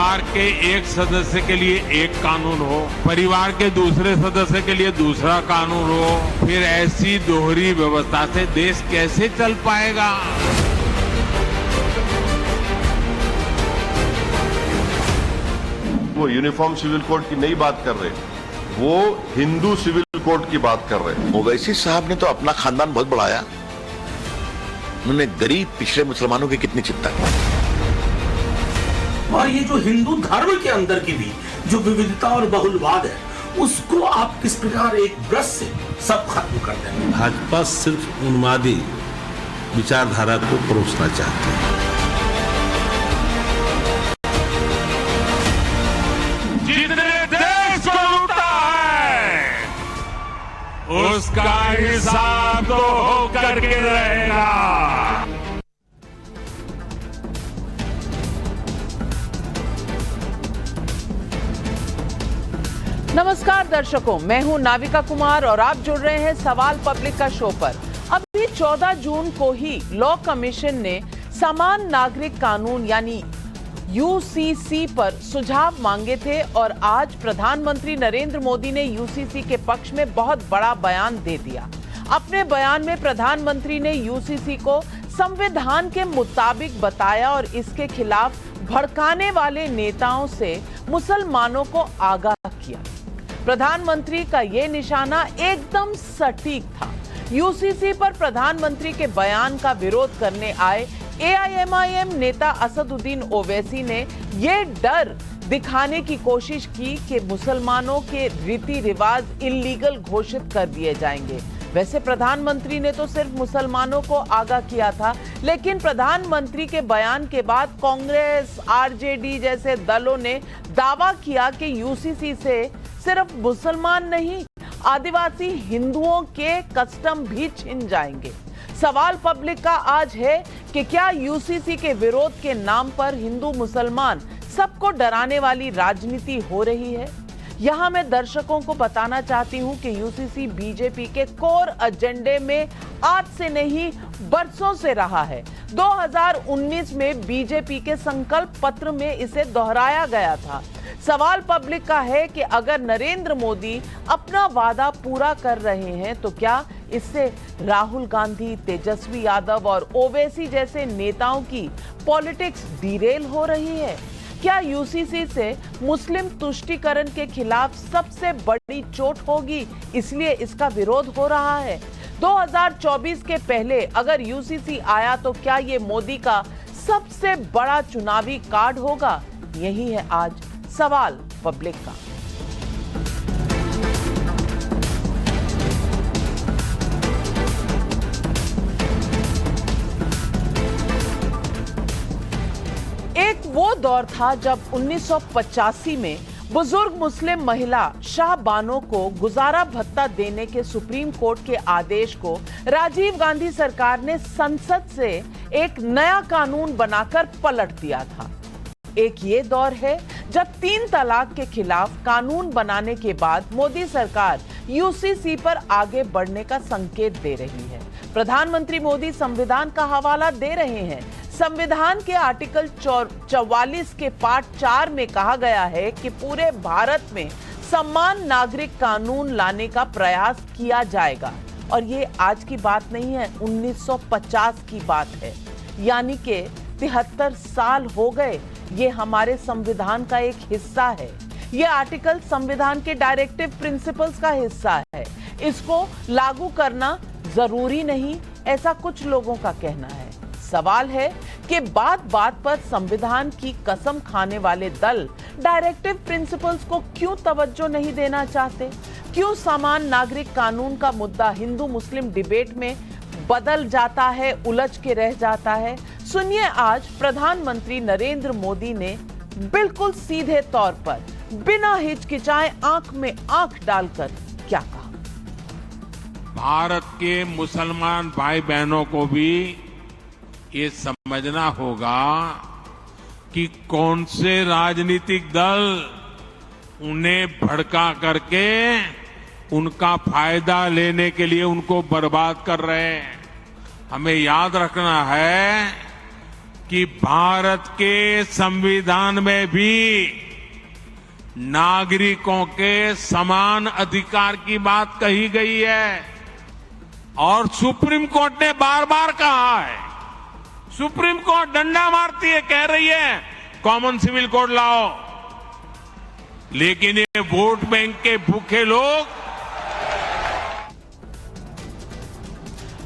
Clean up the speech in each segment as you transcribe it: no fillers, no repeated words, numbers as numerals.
परिवार के एक सदस्य के लिए एक कानून हो, परिवार के दूसरे सदस्य के लिए दूसरा कानून हो, फिर ऐसी दोहरी व्यवस्था से देश कैसे चल पाएगा? वो यूनिफॉर्म सिविल कोड की नहीं बात कर रहे, वो हिंदू सिविल कोड की बात कर रहे हैं। ओवैसी साहब ने तो अपना खानदान बहुत बढ़ाया, उन्होंने गरीब पिछड़े मुसलमानों की कितनी चिंता की। और ये जो हिंदू धर्म के अंदर की भी जो विविधता और बहुलवाद है, उसको आप किस प्रकार एक ब्रश से सब खत्म कर देंगे। भाजपा सिर्फ उन्मादी विचारधारा को परोसना चाहती है। जितने देश को लूटा है उसका हिसाब तो होकर के रहेगा। नमस्कार दर्शकों, मैं हूं नाविका कुमार और आप जुड़ रहे हैं सवाल पब्लिक का शो पर। अभी 14 जून को ही लॉ कमीशन ने समान नागरिक कानून यानी यूसीसी पर सुझाव मांगे थे और आज प्रधानमंत्री नरेंद्र मोदी ने यूसीसी के पक्ष में बहुत बड़ा बयान दे दिया। अपने बयान में प्रधानमंत्री ने यूसीसी को संविधान के मुताबिक बताया और इसके खिलाफ भड़काने वाले नेताओं से मुसलमानों को आगाह किया। प्रधानमंत्री का यह निशाना एकदम सटीक था। यूसीसी पर प्रधानमंत्री के बयान का विरोध करने आए एआईएमआईएम नेता असदुद्दीन ओवैसी ने यह डर दिखाने की कोशिश की कि मुसलमानों के रीति रिवाज इल्लीगल घोषित कर दिए जाएंगे। वैसे प्रधानमंत्री ने तो सिर्फ मुसलमानों को आगाह किया था, लेकिन प्रधानमंत्री के बयान के बाद कांग्रेस, आरजेडी जैसे दलों ने दावा किया कि यूसीसी से सिर्फ मुसलमान नहीं, आदिवासी हिंदुओं के कस्टम भी छिन जाएंगे। सवाल पब्लिक का आज है कि क्या यूसीसी के विरोध के नाम पर हिंदू मुसलमान सबको डराने वाली राजनीति हो रही है? यहां मैं दर्शकों को बताना चाहती हूं कि यूसीसी बीजेपी के कोर एजेंडे में आज से नहीं बरसों से रहा है। 2019 में बीजेपी के संकल्प पत्र में इसे दोहराया गया था। सवाल पब्लिक का है कि अगर नरेंद्र मोदी अपना वादा पूरा कर रहे हैं तो क्या इससे राहुल गांधी, तेजस्वी यादव और ओवैसी जैसे नेताओं की पॉलिटिक्स डिरेल हो रही है? क्या यूसीसी से मुस्लिम तुष्टीकरण के खिलाफ सबसे बड़ी चोट होगी, इसलिए इसका विरोध हो रहा है? 2024 के पहले अगर यूसीसी आया तो क्या ये मोदी का सबसे बड़ा चुनावी कार्ड होगा? यही है आज सवाल पब्लिक का। एक वो दौर था जब 1985 में बुजुर्ग मुस्लिम महिला शाह बानो को गुजारा भत्ता देने के सुप्रीम कोर्ट के आदेश को राजीव गांधी सरकार ने संसद से एक नया कानून बनाकर पलट दिया था। एक ये दौर है जब 3 तलाक के खिलाफ कानून बनाने के बाद मोदी सरकार यूसीसी पर आगे बढ़ने का संकेत दे रही है। प्रधानमंत्री मोदी संविधान का हवाला दे रहे हैं। संविधान के आर्टिकल 44 के पार्ट 4 में कहा गया है कि पूरे भारत में समान नागरिक कानून लाने का प्रयास किया जाएगा। और ये आज की बात नहीं है, 1950 की बात है, यानी कि 73 साल हो गए। ये हमारे संविधान का एक हिस्सा है। ये आर्टिकल संविधान के डायरेक्टिव प्रिंसिपल्स का हिस्सा है। इसको लागू करना जरूरी नहीं, ऐसा कुछ लोगों का कहना है। सवाल है कि बात बात पर संविधान की कसम खाने वाले दल डायरेक्टिव प्रिंसिपल्स को क्यों तवज्जो नहीं देना चाहते? क्यों समान नागरिक कानून का मुद्दा हिंदू मुस्लिम डिबेट में बदल जाता है, उलझ के रह जाता है? सुनिए आज प्रधानमंत्री नरेंद्र मोदी ने बिल्कुल सीधे तौर पर बिना हिचकिचाए आंख में आंख डालकर क्या कहा। भारत के मुसलमान भाई बहनों को भी ये समझना होगा कि कौन से राजनीतिक दल उन्हें भड़का करके उनका फायदा लेने के लिए उनको बर्बाद कर रहे हैं। हमें याद रखना है कि भारत के संविधान में भी नागरिकों के समान अधिकार की बात कही गई है और सुप्रीम कोर्ट ने बार बार कहा है। सुप्रीम कोर्ट डंडा मारती है, कह रही है कॉमन सिविल कोड लाओ, लेकिन ये वोट बैंक के भूखे लोग।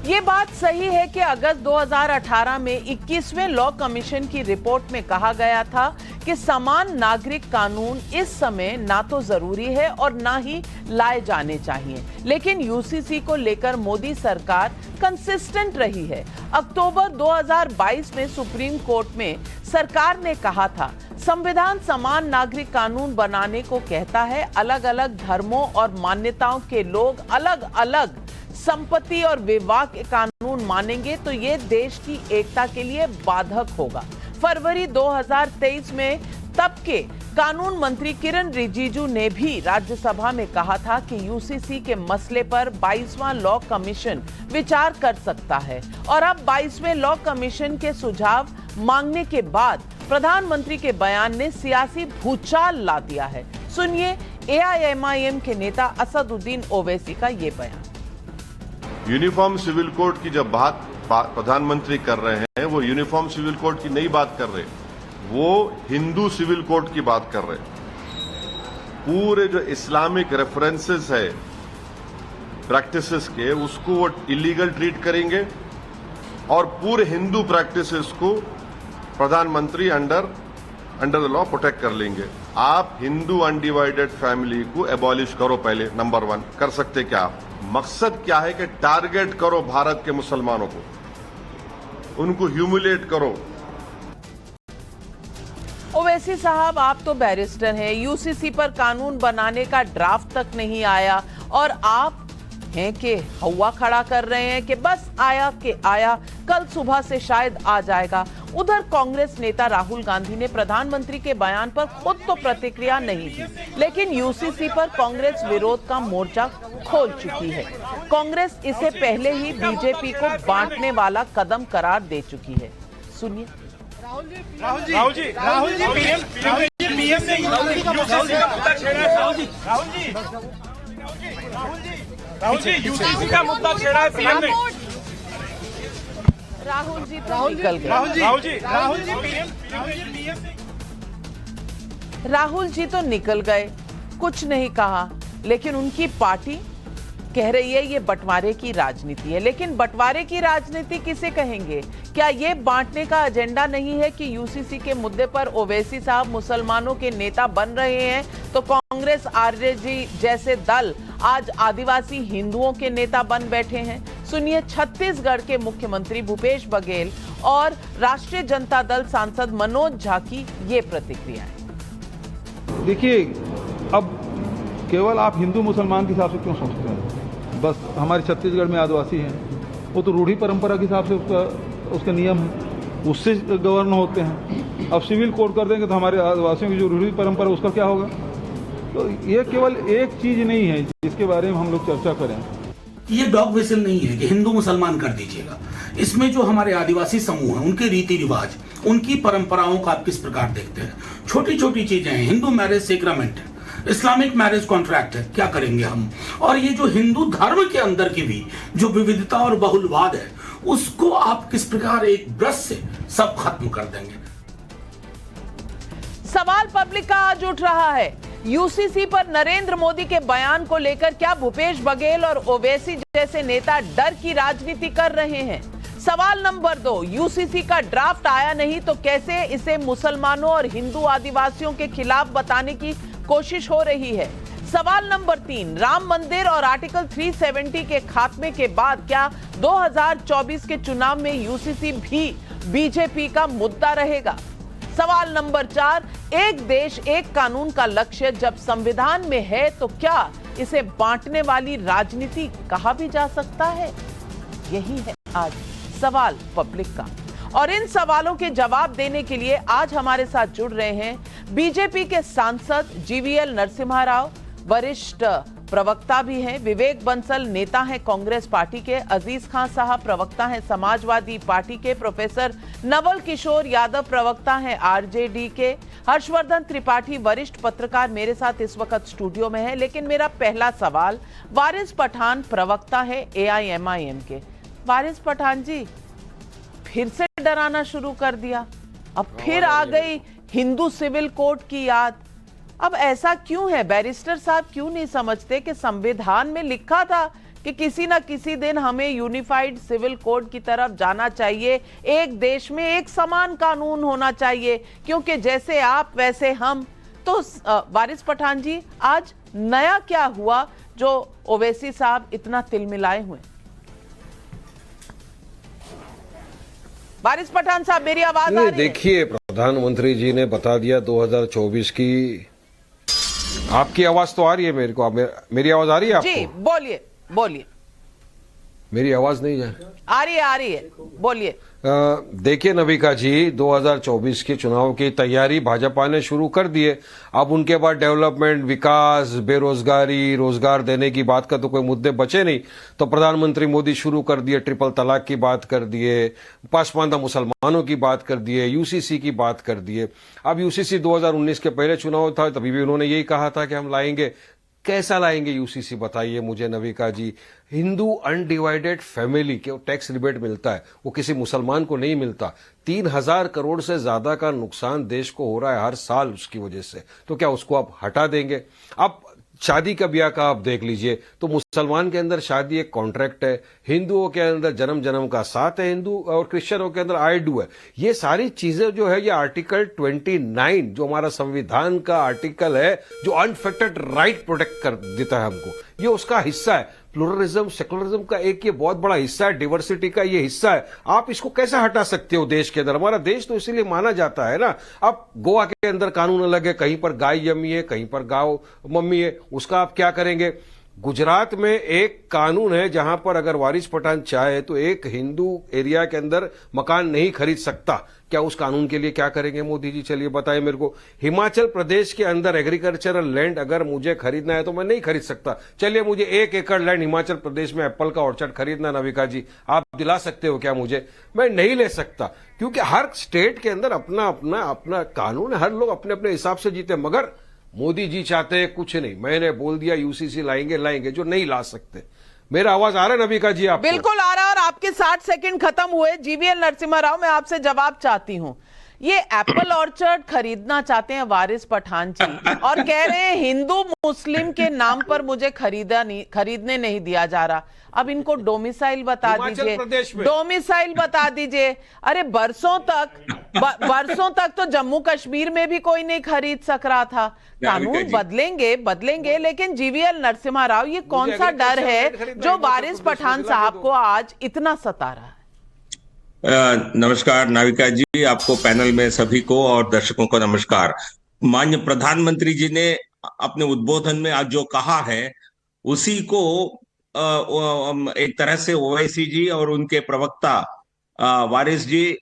ये बात सही है कि अगस्त 2018 में 21वें लॉ कमीशन की रिपोर्ट में कहा गया था कि समान नागरिक कानून इस समय ना तो जरूरी है और ना ही लाए जाने चाहिए, लेकिन यूसीसी को लेकर मोदी सरकार कंसिस्टेंट रही है। अक्टूबर 2022 में सुप्रीम कोर्ट में सरकार ने कहा था संविधान समान नागरिक कानून बनाने को कहता है, अलग अलग धर्मों और मान्यताओं के लोग अलग अलग संपत्ति और विवाह के कानून मानेंगे तो ये देश की एकता के लिए बाधक होगा। फरवरी 2023 में तब के कानून मंत्री किरण रिजिजू ने भी राज्यसभा में कहा था कि यूसीसी के मसले पर 22वां लॉ कमीशन विचार कर सकता है और अब 22वें लॉ कमीशन के सुझाव मांगने के बाद प्रधानमंत्री के बयान ने सियासी भूचाल ला दिया है। सुनिए एआईएमआईएम के नेता असदुद्दीन ओवैसी का ये बयान। यूनिफॉर्म सिविल कोड की जब बात प्रधानमंत्री कर रहे हैं, वो यूनिफॉर्म सिविल कोड की नहीं बात कर रहे, वो हिंदू सिविल कोड की बात कर रहे। पूरे जो इस्लामिक रेफरेंसेस है प्रैक्टिसेस के, उसको वो इलीगल ट्रीट करेंगे और पूरे हिंदू प्रैक्टिसेस को प्रधानमंत्री अंडर द लॉ प्रोटेक्ट कर लेंगे। आप हिंदू अनडिवाइडेड फैमिली को एबॉलिश करो, पहले नंबर 1 कर सकते क्या आप? मकसद क्या है कि टारगेट करो भारत के मुसलमानों को, उनको ह्यूमिलेट करो। ओवैसी साहब, आप तो बैरिस्टर हैं, यूसीसी पर कानून बनाने का ड्राफ्ट तक नहीं आया और आप हैं कि हवा खड़ा कर रहे हैं कि बस आया कि आया, कल सुबह से शायद आ जाएगा। उधर कांग्रेस नेता राहुल गांधी ने प्रधानमंत्री के बयान पर खुद तो प्रतिक्रिया नहीं दी, लेकिन यूसीसी पर कांग्रेस विरोध का मोर्चा खोल चुकी है। कांग्रेस इसे पहले ही बीजेपी को बांटने वाला कदम करार दे चुकी है। सुनिए। यूसीसी का मुद्दा छेड़ा है पीएम ने। राहुल जी तो निकल गए। राहुल जी तो निकल गए, कुछ नहीं कहा, लेकिन उनकी पार्टी कह रही है ये बंटवारे की राजनीति है। लेकिन बंटवारे की राजनीति किसे कहेंगे? क्या ये बांटने का एजेंडा नहीं है कि यूसीसी के मुद्दे पर ओवैसी साहब मुसलमानों के नेता बन रहे हैं तो कांग्रेस आरजेडी जैसे दल आज आदिवासी हिंदुओं के नेता बन बैठे हैं? सुनिए छत्तीसगढ़ के मुख्यमंत्री भूपेश बघेल और राष्ट्रीय जनता दल सांसद मनोज झा की ये प्रतिक्रियाएं। देखिए, अब केवल आप हिंदू मुसलमान के हिसाब से क्यों सोचते हैं? बस हमारे छत्तीसगढ़ में आदिवासी हैं, वो तो रूढ़ी परंपरा के हिसाब से उसका नियम है, उससे गवर्न होते हैं। अब सिविल कोड कर देंगे तो हमारे आदिवासियों की जो रूढ़ी परंपरा उसका क्या होगा? तो ये केवल एक चीज़ नहीं है जिसके बारे में हम लोग चर्चा करें। ये डॉग विसल नहीं है कि हिंदू मुसलमान कर दीजिएगा। इसमें जो हमारे आदिवासी समूह हैं, उनके रीति रिवाज, उनकी परंपराओं को आप किस प्रकार देखते हैं? छोटी छोटी चीजें हैं, हिंदू मैरिज सेक्रामेंट है, इस्लामिक मैरिज कॉन्ट्रैक्ट है, क्या करेंगे हम? और ये जो हिंदू धर्म के अंदर की भी जो विविधता और बहुलवाद है, उसको आप किस प्रकार एक ब्रश से सब खत्म कर देंगे? सवाल पब्लिक का आज उठ रहा है यूसीसी पर नरेंद्र मोदी के बयान को लेकर। क्या भूपेश बघेल और ओवैसी जैसे नेता डर की राजनीति कर रहे हैं? सवाल नंबर 2, यूसीसी का ड्राफ्ट आया नहीं तो कैसे इसे मुसलमानों और हिंदू आदिवासियों के खिलाफ बताने की कोशिश हो रही है? सवाल नंबर 3, राम मंदिर और आर्टिकल 370 के खात्मे के बाद क्या 2024 के चुनाव में यूसीसी भी बीजेपी का मुद्दा रहेगा? सवाल नंबर 4, एक देश एक कानून का लक्ष्य जब संविधान में है तो क्या इसे बांटने वाली राजनीति कहा भी जा सकता है? यही है आज सवाल पब्लिक का। और इन सवालों के जवाब देने के लिए आज हमारे साथ जुड़ रहे हैं बीजेपी के सांसद जीवीएल नरसिम्हा राव, वरिष्ठ प्रवक्ता भी हैं। विवेक बंसल नेता हैं कांग्रेस पार्टी के, अजीज खान साहब प्रवक्ता हैं समाजवादी पार्टी के, प्रोफेसर नवल किशोर यादव प्रवक्ता हैं आरजेडी के, हर्षवर्धन त्रिपाठी वरिष्ठ पत्रकार मेरे साथ इस वक्त स्टूडियो में है। लेकिन मेरा पहला सवाल, वारिस पठान प्रवक्ता है एआईएमआईएम के। वारिस पठान जी, फिर से डराना शुरू कर दिया, अब फिर आ गई हिंदू सिविल कोड की याद। अब ऐसा क्यों है? बैरिस्टर साहब क्यों नहीं समझते कि संविधान में लिखा था कि किसी ना किसी दिन हमें यूनिफाइड सिविल कोड की तरफ जाना चाहिए, एक देश में एक समान कानून होना चाहिए, क्योंकि जैसे आप वैसे हम। तो वारिस पठान जी, आज नया क्या हुआ जो ओवैसी साहब इतना तिलमिलाए हुए? वारिस पठान साहब, मेरी आवाज आ रही है? देखिए, प्रधानमंत्री जी ने बता दिया 2024 की। आपकी आवाज तो आ रही है मेरे को, मेरी आवाज आ रही है आपको? जी बोलिए बोलिए। मेरी आवाज नहीं है? आ रही है, बोलिए। देखिए नविका जी, 2024 के चुनाव की तैयारी भाजपा ने शुरू कर दी है। अब उनके बाद डेवलपमेंट, विकास, बेरोजगारी, रोजगार देने की बात का तो कोई मुद्दे बचे नहीं। तो प्रधानमंत्री मोदी शुरू कर दिए, ट्रिपल तलाक की बात कर दिए, पासमानदा मुसलमानों की बात कर दिए, यूसीसी की बात कर दिए। अब यूसीसी 2019 के पहले चुनाव था, तभी भी उन्होंने यही कहा था कि हम लाएंगे। कैसा लाएंगे यूसीसी, बताइए मुझे नविका जी। हिंदू अनडिवाइडेड फैमिली के टैक्स रिबेट मिलता है, वो किसी मुसलमान को नहीं मिलता। 3000 करोड़ से ज्यादा का नुकसान देश को हो रहा है हर साल उसकी वजह से। तो क्या उसको आप हटा देंगे? अब शादी का ब्याह का आप देख लीजिए, तो मुसलमान के अंदर शादी एक कॉन्ट्रैक्ट है, हिंदुओं के अंदर जन्म जन्म का साथ है, हिंदू और क्रिश्चियनों के अंदर आई डू है। ये सारी चीजें जो है, ये आर्टिकल 29 जो हमारा संविधान का आर्टिकल है, जो अनफेक्टेड राइट प्रोटेक्ट कर देता है हमको, ये उसका हिस्सा है। प्लुरलिज्म, सेकुलरिज्म का एक ये बहुत बड़ा हिस्सा है, डाइवर्सिटी का ये हिस्सा है। आप इसको कैसे हटा सकते हो देश के अंदर? हमारा देश तो इसीलिए माना जाता है ना। अब गोवा के अंदर कानून अलग है, कहीं पर गाय जमी है, कहीं पर गाय मम्मी है, उसका आप क्या करेंगे? गुजरात में एक कानून है जहां पर अगर वारिस पठान चाहे तो एक हिंदू एरिया के अंदर मकान नहीं खरीद सकता। क्या उस कानून के लिए क्या करेंगे मोदी जी? चलिए बताइए मेरे को। हिमाचल प्रदेश के अंदर एग्रीकल्चरल लैंड अगर मुझे खरीदना है तो मैं नहीं खरीद सकता। चलिए मुझे 1 एकड़ लैंड हिमाचल प्रदेश में एप्पल का ऑर्चर्ड खरीदना, नविका जी आप दिला सकते हो क्या मुझे? मैं नहीं ले सकता, क्योंकि हर स्टेट के अंदर अपना अपना अपना कानून है, हर लोग अपने अपने हिसाब से जीते। मगर मोदी जी चाहते हैं कुछ नहीं। मैंने बोल दिया यूसीसी लाएंगे, जो नहीं ला सकते। मेरा आवाज आ रहा है नविका जी आपको? बिल्कुल आ रहा है। और आपके 60 सेकंड खत्म हुए। जीवीएल नरसिम्हा राव, मैं आपसे जवाब चाहती हूं। ये एप्पल ऑर्चर्ड खरीदना चाहते हैं वारिस पठान जी, और कह रहे हैं हिंदू मुस्लिम के नाम पर मुझे खरीदने नहीं दिया जा रहा। अब इनको डोमिसाइल बता दीजिए, डोमिसाइल बता दीजिए। अरे बरसों तक तो जम्मू कश्मीर में भी कोई नहीं खरीद सक रहा था। कानून बदलेंगे, लेकिन जीवीएल नरसिम्हा राव, ये कौन सा डर है जो वारिस पठान साहब को आज इतना सता रहा है? नमस्कार नाविका जी, आपको, पैनल में सभी को और दर्शकों को नमस्कार। माननीय प्रधानमंत्री जी ने अपने उद्बोधन में आज जो कहा है, उसी को एक तरह से ओवैसी जी और उनके प्रवक्ता वारिस जी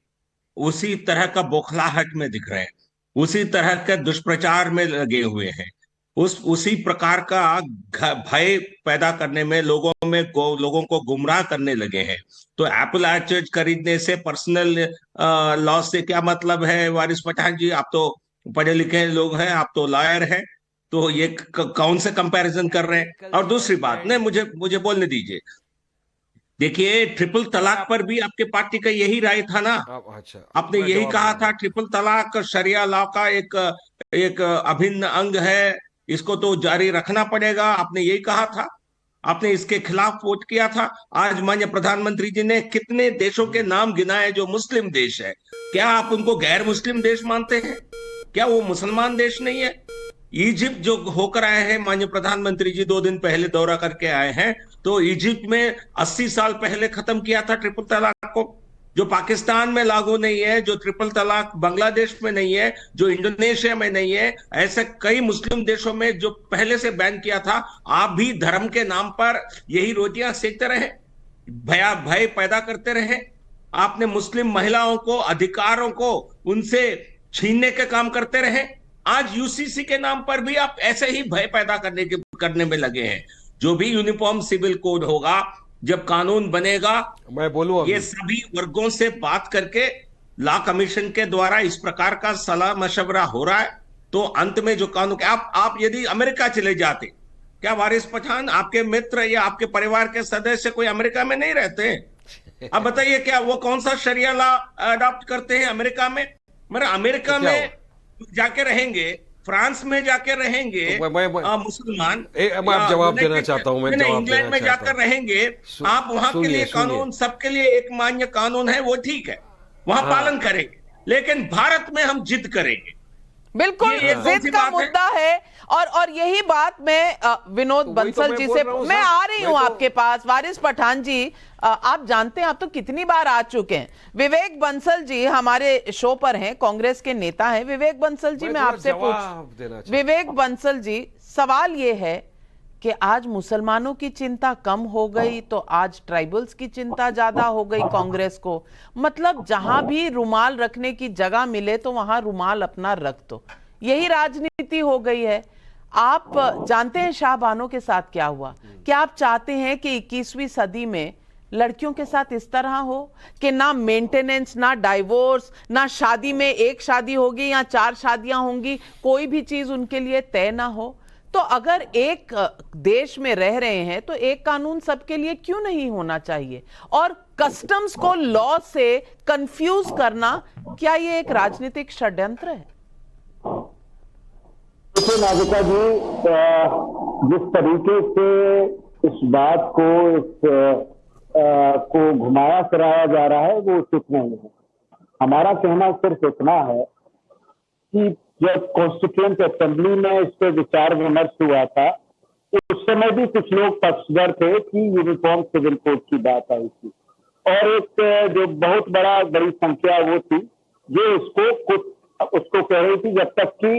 उसी तरह का बौखलाहट में दिख रहे हैं, उसी तरह के दुष्प्रचार में लगे हुए हैं, उसी प्रकार का भय पैदा करने में, लोगों को गुमराह करने लगे हैं। तो एप्पल ऑर्चर्ड खरीदने से पर्सनल लॉस से क्या मतलब है? वारिस पठान जी, आप तो पढ़े लिखे लोग हैं, आप तो लॉयर हैं, तो ये कौन से कंपैरिजन कर रहे हैं? और दूसरी बात, नहीं, मुझे बोलने दीजिए। देखिए, ट्रिपल तलाक पर भी आपके पार्टी का यही राय था ना? अच्छा, आपने यही कहा था, ट्रिपल तलाक शरिया लॉ का एक अभिन्न अंग है, इसको तो जारी रखना पड़ेगा। आपने यही कहा था, आपने इसके खिलाफ वोट किया था। आज माननीय प्रधानमंत्री जी ने कितने देशों के नाम गिनाए जो मुस्लिम देश है। क्या आप उनको गैर मुस्लिम देश मानते हैं? क्या वो मुसलमान देश नहीं है? इजिप्ट जो होकर आए हैं, माननीय प्रधानमंत्री जी 2 दिन पहले दौरा करके आए हैं, तो इजिप्ट में 80 साल पहले खत्म किया था ट्रिपल तलाक को। जो पाकिस्तान में लागू नहीं है, जो ट्रिपल तलाक बांग्लादेश में नहीं है, जो इंडोनेशिया में नहीं है, ऐसे कई मुस्लिम देशों में जो पहले से बैन किया था। आप भी धर्म के नाम पर यही रोटियां सेकते रहे, भय पैदा करते रहे। आपने मुस्लिम महिलाओं को, अधिकारों को उनसे छीनने के काम करते रहे। आज यूसीसी के नाम पर भी आप ऐसे ही भय पैदा करने में लगे हैं। जो भी यूनिफॉर्म सिविल कोड होगा, जब कानून बनेगा, मैं बोलूं ये सभी वर्गों से बात करके लॉ कमीशन के द्वारा इस प्रकार का सलाह मशवरा हो रहा है, तो अंत में जो कानून, आप यदि अमेरिका चले जाते, क्या वारिस पठान आपके मित्र या आपके परिवार के सदस्य कोई अमेरिका में नहीं रहते? अब बताइए, क्या वो कौन सा शरिया लॉ अडॉप्ट करते हैं अमेरिका में? मेरा अमेरिका में जाके रहेंगे, फ्रांस में जाके रहेंगे मुसलमान, मैं आप जवाब देना चाहता हूं, मैं इंग्लैंड में जाकर रहेंगे आप, वहां के लिए कानून, सबके लिए एक मान्य कानून है, वो ठीक है, वहां पालन करेंगे, लेकिन भारत में हम जिद करेंगे। बिल्कुल जिद का मुद्दा है। और यही बात मैं विनोद बंसल जी से मैं आ रही हूं आपके पास। वारिस पठान जी, आप जानते हैं, आप तो कितनी बार आ चुके हैं। विवेक बंसल जी हमारे शो पर हैं, कांग्रेस के नेता हैं। विवेक बंसल जी, मैं आपसे विवेक बंसल जी, सवाल ये है कि आज मुसलमानों की चिंता कम हो गई तो आज ट्राइबल्स की चिंता ज्यादा हो गई कांग्रेस को। मतलब जहां भी रुमाल रखने की जगह मिले तो वहां रुमाल अपना रख दो, यही राजनीति हो गई है। आप जानते हैं शाहबानो के साथ क्या हुआ? क्या आप चाहते हैं कि 21वीं सदी में लड़कियों के साथ इस तरह हो कि ना मेंटेनेंस, ना डाइवोर्स, ना शादी में एक शादी होगी या 4 शादियां होंगी, कोई भी चीज उनके लिए तय ना हो? तो अगर एक देश में रह रहे हैं तो एक कानून सबके लिए क्यों नहीं होना चाहिए? और कस्टम्स को लॉ से कंफ्यूज करना, क्या ये एक राजनीतिक षड्यंत्र है? देखिए नाविका जी, जिस तरीके से इस बात को घुमाया फिराया जा रहा है वो उचित नहीं है। हमारा कहना सिर्फ इतना है कि जब कॉन्स्टिट्यूएंट असेंबली में इस पर विचार विमर्श हुआ था, उस समय भी कुछ लोग पक्षधर थे कि यूनिफॉर्म सिविल कोड की बात आई थी, और एक जो बहुत बड़ी संख्या वो थी जो उसको कह रही थी जब तक कि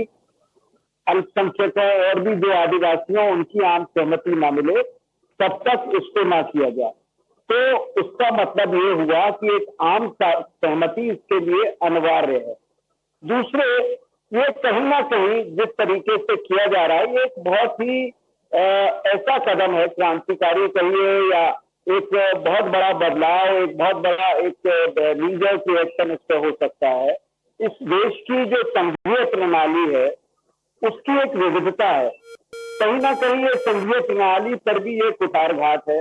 अल्पसंख्यकों और भी जो आदिवासियों उनकी आम सहमति ना मिले तब तक इसको ना किया जाए। तो उसका मतलब ये हुआ कि एक आम सहमति इसके लिए अनिवार्य है। दूसरे, ये कहीं ना कहीं जिस तरीके से किया जा रहा है, ये एक बहुत ही ऐसा कदम है, क्रांतिकारी कहिए या एक बहुत बड़ा बदलाव, एक बहुत बड़ा एक नीजर्स रिएक्शन इस पर हो सकता है। इस देश की जो संघीय प्रणाली है उसकी एक विविधता है, कहीं ना कहीं ये संघीय प्रणाली पर भी ये कुठारघात है।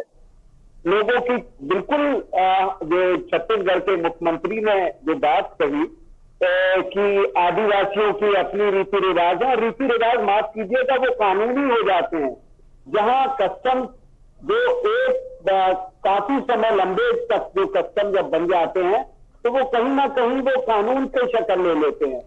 लोगों की बिल्कुल जो छत्तीसगढ़ के मुख्यमंत्री ने जो बात कही कि आदिवासियों की अपनी रीति रिवाज है, रीति रिवाज माफ कीजिएगा वो कानूनी हो जाते हैं, जहां कस्टम जो एक काफी समय लंबे तक जो कस्टम जब बन जाते हैं तो वो कहीं ना कहीं वो कानून की शक्ल ले लेते हैं।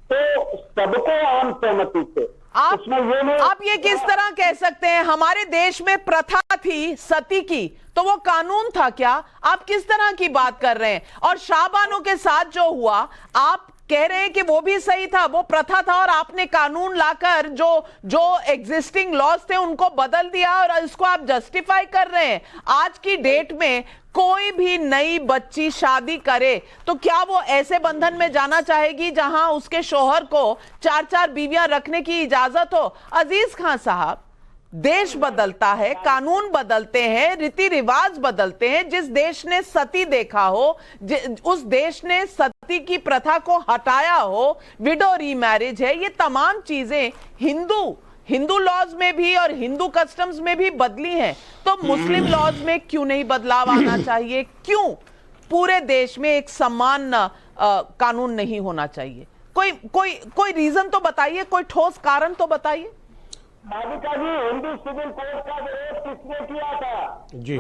तो सबको आम सहमति से आप ये किस तरह कह सकते हैं? हमारे देश में प्रथा थी सती की, तो वो कानून था क्या? आप किस तरह की बात कर रहे हैं? और शाहबानो के साथ जो हुआ, आप कह रहे हैं कि वो भी सही था, वो प्रथा था और आपने कानून लाकर जो एग्जिस्टिंग लॉज थे उनको बदल दिया और इसको आप जस्टिफाई कर रहे हैं। आज की डेट में कोई भी नई बच्ची शादी करे तो क्या वो ऐसे बंधन में जाना चाहेगी जहां उसके शौहर को 4-4 बीवियां रखने की इजाजत हो? अजीज खान साहब, देश बदलता है, कानून बदलते हैं, रीति रिवाज बदलते हैं। जिस देश ने सती देखा हो, उस देश ने सती की प्रथा को हटाया हो, विडो रीमैरिज है, ये तमाम चीजें हिंदू लॉज में भी और हिंदू कस्टम्स में भी बदली हैं। तो मुस्लिम लॉज में क्यों नहीं बदलाव आना चाहिए? क्यों पूरे देश में एक समान कानून नहीं होना चाहिए? कोई रीजन तो बताइए, कोई ठोस कारण तो बताइए। नाविका जी, हिंदू सिविल कोड का विरोध किसने किया था? जी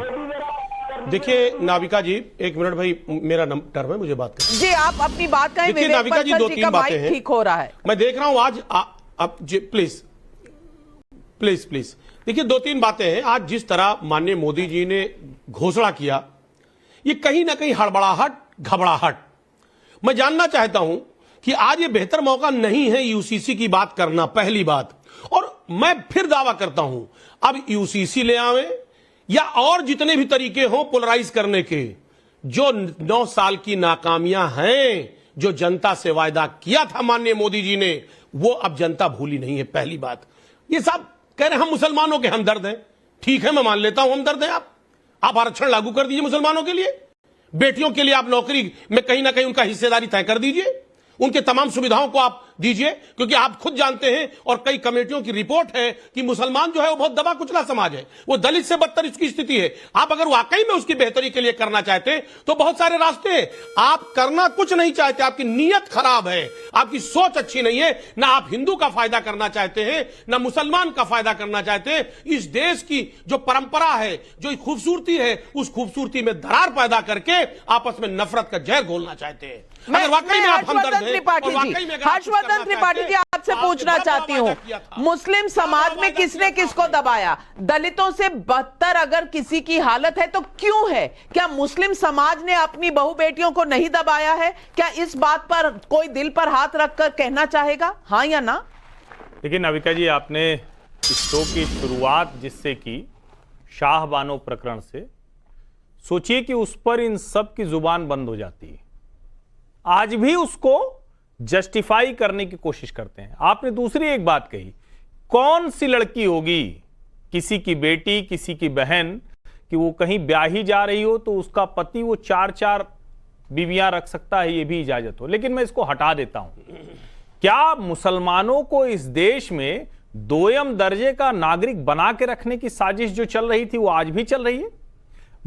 देखिए नाविका जी, 1 मिनट भाई, मेरा टर्म है, मुझे बात करें। जी आप अपनी बात करें। देखिए नाविका जी, 2-3 बातें हैं, ठीक हो रहा है, मैं देख रहा हूं आज अब जी प्लीज देखिए 2-3 बातें हैं। आज जिस तरह माननीय मोदी जी ने घोषणा किया, ये कहीं ना कहीं हड़बड़ाहट, घबराहट। मैं जानना चाहता हूं कि आज ये बेहतर मौका नहीं है यूसीसी की बात करना, पहली बात। और मैं फिर दावा करता हूं, अब यूसीसी ले आवे या और जितने भी तरीके हों पोलराइज करने के, जो 9 साल की नाकामियां हैं, जो जनता से वायदा किया था माननीय मोदी जी ने, वो अब जनता भूली नहीं है, पहली बात। ये सब कह रहे हैं हम मुसलमानों के हमदर्द हैं, ठीक है, मैं मान लेता हूं हमदर्द हैं आप आरक्षण लागू कर दीजिए मुसलमानों के लिए, बेटियों के लिए आप नौकरी में कहीं ना कहीं उनका हिस्सेदारी तय कर दीजिए, उनके तमाम सुविधाओं को आप दीजिए, क्योंकि आप खुद जानते हैं और कई कमेटियों की रिपोर्ट है कि मुसलमान जो है वो बहुत दबा कुचला समाज है, वो दलित से बदतर इसकी स्थिति है। आप अगर वाकई में उसकी बेहतरी के लिए करना चाहते हैं तो बहुत सारे रास्ते हैं। आप करना कुछ नहीं चाहते, आपकी नीयत खराब है, आपकी सोच अच्छी नहीं है, ना आप हिंदू का फायदा करना चाहते हैं ना मुसलमान का फायदा करना चाहते हैं। इस देश की जो परंपरा है, जो खूबसूरती है, उस खूबसूरती में दरार पैदा करके आपस में नफरत का जहर घोलना चाहते हैं। अगर वाकई में आप हमदर्द हैं और वाकई में हर्षवर्धन त्रिपाठी जी, आपसे पूछना चाहती हूँ, मुस्लिम समाज में किसने किसको दबाया? दलितों से बदतर अगर किसी की हालत है तो क्यों है? क्या मुस्लिम समाज ने अपनी बहू बेटियों को नहीं दबाया है? क्या इस बात पर कोई दिल पर हाथ रखकर कहना चाहेगा, हाँ या ना? देखिए नाविका जी, आपने इस शो की शुरुआत जिससे की शाह बानो प्रकरण से, सोचिए कि उस पर इन सब की जुबान बंद हो जाती है। आज भी उसको जस्टिफाई करने की कोशिश करते हैं। आपने दूसरी एक बात कही, कौन सी लड़की होगी, किसी की बेटी, किसी की बहन, कि वो कहीं ब्याही जा रही हो तो उसका पति वो 4-4 बीवियां रख सकता है, ये भी इजाजत हो। लेकिन मैं इसको हटा देता हूं। क्या मुसलमानों को इस देश में दोयम दर्जे का नागरिक बना के रखने की साजिश जो चल रही थी वो आज भी चल रही है?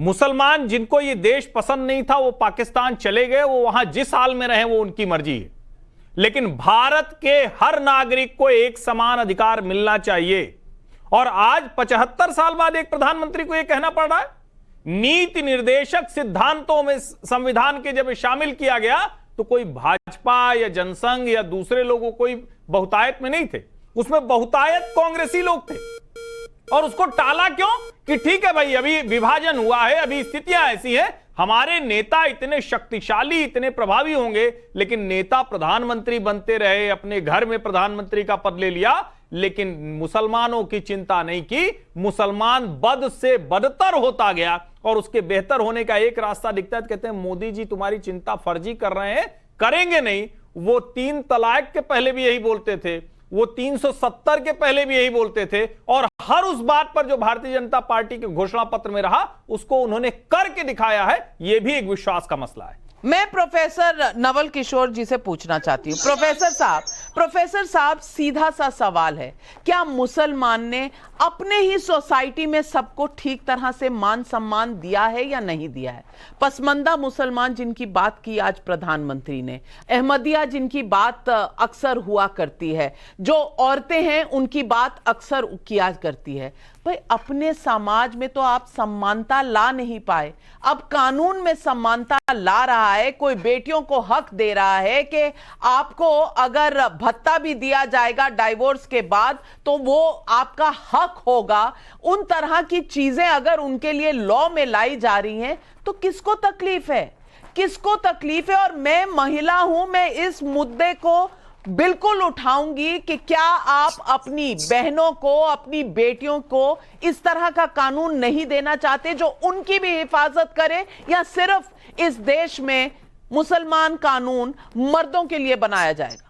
मुसलमान जिनको ये देश पसंद नहीं था वो पाकिस्तान चले गए, वो वहां जिस हाल में रहे वो उनकी मर्जी है, लेकिन भारत के हर नागरिक को एक समान अधिकार मिलना चाहिए। और आज 75 साल बाद एक प्रधानमंत्री को यह कहना पड़ रहा है। नीति निर्देशक सिद्धांतों में संविधान के जब शामिल किया गया तो कोई भाजपा या जनसंघ या दूसरे लोगों कोई बहुतायत में नहीं थे, उसमें बहुतायत कांग्रेसी लोग थे। और उसको टाला क्यों? कि ठीक है भाई, अभी विभाजन हुआ है, अभी स्थितियां ऐसी हैं, हमारे नेता इतने शक्तिशाली, इतने प्रभावी होंगे, लेकिन नेता प्रधानमंत्री बनते रहे, अपने घर में प्रधानमंत्री का पद ले लिया, लेकिन मुसलमानों की चिंता नहीं की। मुसलमान बद से बदतर होता गया और उसके बेहतर होने का एक रास्ता दिखता है। कहते हैं मोदी जी तुम्हारी चिंता फर्जी कर रहे हैं, करेंगे नहीं। वो 3 तलाक के पहले भी यही बोलते थे, वो 370 के पहले भी यही बोलते थे, और हर उस बात पर जो भारतीय जनता पार्टी के घोषणा पत्र में रहा उसको उन्होंने करके दिखाया है। यह भी एक विश्वास का मसला है। मैं प्रोफेसर नवल किशोर जी से पूछना चाहती हूँ। प्रोफेसर साहब, सीधा सा सवाल है, क्या मुसलमान ने अपने ही सोसाइटी में सबको ठीक तरह से मान सम्मान दिया है या नहीं दिया है? पसमंदा मुसलमान जिनकी बात की आज प्रधानमंत्री ने, अहमदिया जिनकी बात अक्सर हुआ करती है, जो औरतें हैं उनकी बात अक्सर किया करती है, भाई अपने समाज में तो आप समानता ला नहीं पाए। अब कानून में समानता ला रहा है, कोई बेटियों को हक दे रहा है कि आपको अगर भत्ता भी दिया जाएगा डाइवोर्स के बाद तो वो आपका हक होगा। उन तरह की चीजें अगर उनके लिए लॉ में लाई जा रही हैं तो किसको तकलीफ है? किसको तकलीफ है? और मैं महिला हूं, मैं इस मुद्दे को बिल्कुल उठाऊंगी कि क्या आप अपनी बहनों को, अपनी बेटियों को इस तरह का कानून नहीं देना चाहते जो उनकी भी हिफाजत करे, या सिर्फ इस देश में मुसलमान कानून मर्दों के लिए बनाया जाएगा?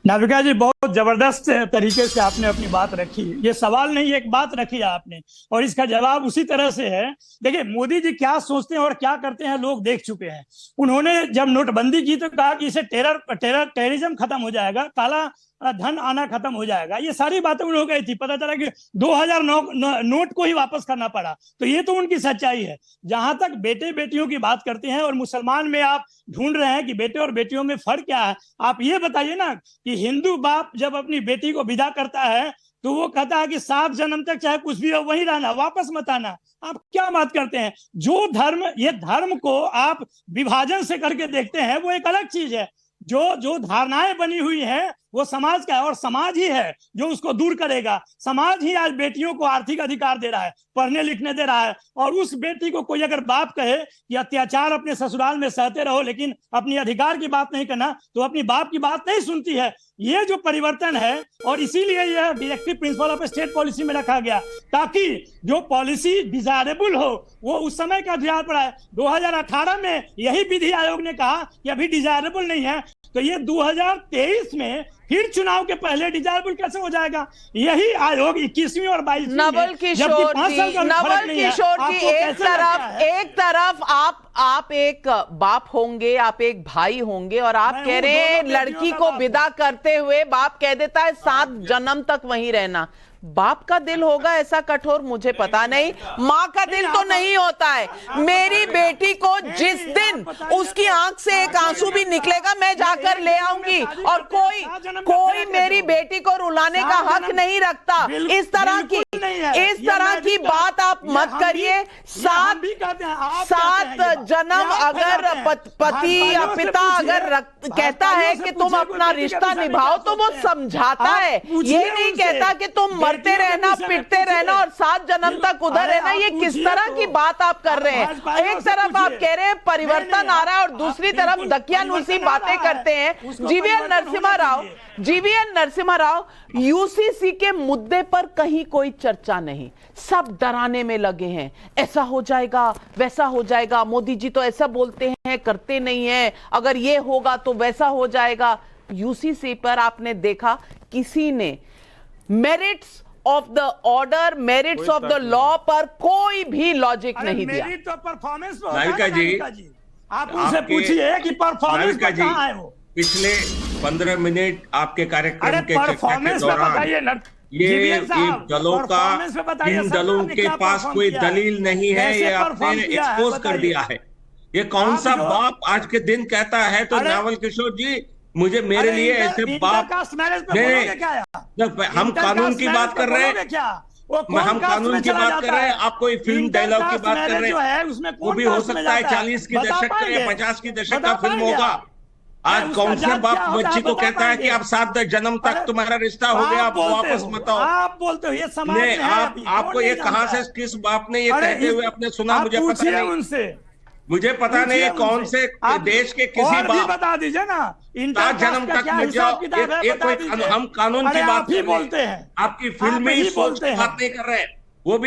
नाविका जी, बहुत जबरदस्त तरीके से आपने अपनी बात रखी। ये सवाल नहीं, एक बात रखी आपने, और इसका जवाब उसी तरह से है। देखिए, मोदी जी क्या सोचते हैं और क्या करते हैं लोग देख चुके हैं। उन्होंने जब नोटबंदी की तो कहा कि इसे टेररिज्म खत्म हो जाएगा, काला धन आना खत्म हो जाएगा। ये सारी बातें उन्होंने कही थी। पता चला कि 2009 नोट को ही वापस करना पड़ा। तो ये तो उनकी सच्चाई है। जहां तक बेटे बेटियों की बात करते हैं और मुसलमान में आप ढूंढ रहे हैं कि बेटे और बेटियों में फर्क क्या है, आप ये बताइए ना कि हिंदू बाप जब अपनी बेटी को विदा करता है तो वो कहता है कि 7 जन्म तक चाहे कुछ भी हो वहीं रहना, वापस मत आना। आप क्या बात करते हैं? जो धर्म, ये धर्म को आप विभाजन से करके देखते हैं वो एक अलग चीज है। जो धारणाएं बनी हुई है वो समाज का है, और समाज ही है जो उसको दूर करेगा। समाज ही आज बेटियों को आर्थिक अधिकार दे रहा है, पढ़ने लिखने दे रहा है। और उस बेटी को कोई अगर बाप कहे कि अत्याचार अपने ससुराल में सहते रहो लेकिन अपनी अधिकार की बात नहीं करना, तो अपनी बाप की बात नहीं सुनती है। ये जो परिवर्तन है, और इसीलिए यह directive principle of state policy में रखा गया ताकि जो पॉलिसी डिजायरेबल हो वो उस समय का ध्यान पड़ा है। 2018 में यही विधि आयोग ने कहा कि अभी डिजायरेबल नहीं है, तो ये 2023 में फिर चुनाव के पहले डिजायरेबल कैसे हो जाएगा? यही आयोग 21वीं और 22वीं नवल किशोर जी, एक तरफ आप एक बाप होंगे, आप एक भाई होंगे, और आप कह रहे हैं लड़की को विदा करते हुए बाप कह देता है 7 जन्म तक वहीं रहना। बाप का दिल होगा ऐसा कठोर? मुझे पता नहीं। माँ का दिल तो नहीं होता है। मेरी बेटी को जिस दिन उसकी आंख से एक आंसू भी निकलेगा मैं जाकर ले आऊंगी, और कोई मेरी बेटी को रुलाने का हक नहीं रखता। इस तरह की बात आप मत करिए। 7 जन्म अगर पति या पिता अगर कहता है कि तुम अपना रिश्ता निभाओ तो वो समझाता है, ये नहीं कहता कि तुम मरते रहना, पिटते रहना और 7 जन्म तक उधर रहना। ये किस तरह की बात आप कर रहे हैं? एक तरफ आप कह रहे हैं परिवर्तन आ रहा है और दूसरी तरफ दकियानूसी बातें करते हैं। जीवीएन नरसिम्हा राव, यूसीसी के मुद्दे पर कहीं कोई चर्चा नहीं, सब डराने में लगे हैं। ऐसा हो जाएगा, वैसा हो जाएगा, मोदी जी तो ऐसा बोलते हैं, करते नहीं है, अगर ये होगा तो वैसा हो जाएगा। यूसीसी पर आपने देखा किसी ने merits of the order, merits of the law पर कोई भी लॉजिक नहीं दिया। मेरिट तो परफॉर्मेंस पे नाविका जी, आप उनसे पूछिए कि परफॉर्मेंस कहां है वो। पिछले 15 मिनट आपके कार्यक्रम के परफॉर्मेंस में बताइए ये दलों का, इन दलों के पास कोई दलील नहीं है, ये आपने एक्सपोज कर दिया है। ये कौन सा बाप आज के दिन कहता है? तो नावल किशोर जी, मुझे मेरे लिए ऐसे बाप नहीं, हम कानून की बात कर रहे हैं, हम कानून की बात कर रहे हैं, आप कोई फिल्म डायलॉग की बात कर रहे हैं। वो भी हो सकता है 40 के दशक का या 50 के दशक का फिल्म होगा। आज कौन से बाप बच्ची को कहता है कि आप 7 जन्म तक तुम्हारा रिश्ता हो गया, आप वापस मत आओ? आप बोलते हो ये समाज में है। आपको ये कहां से, किस बाप ने ये कहते हुए आपने सुना? मुझे पता नहीं, उनसे मुझे पता नहीं कौन से देश के किसी बाप। बता दीजिए ना, 7 जन्म तक मुझे ये कोई, हम कानून की बात बोलते हैं, आपकी फिल्मी सोच की बात नहीं कर रहे हैं। वो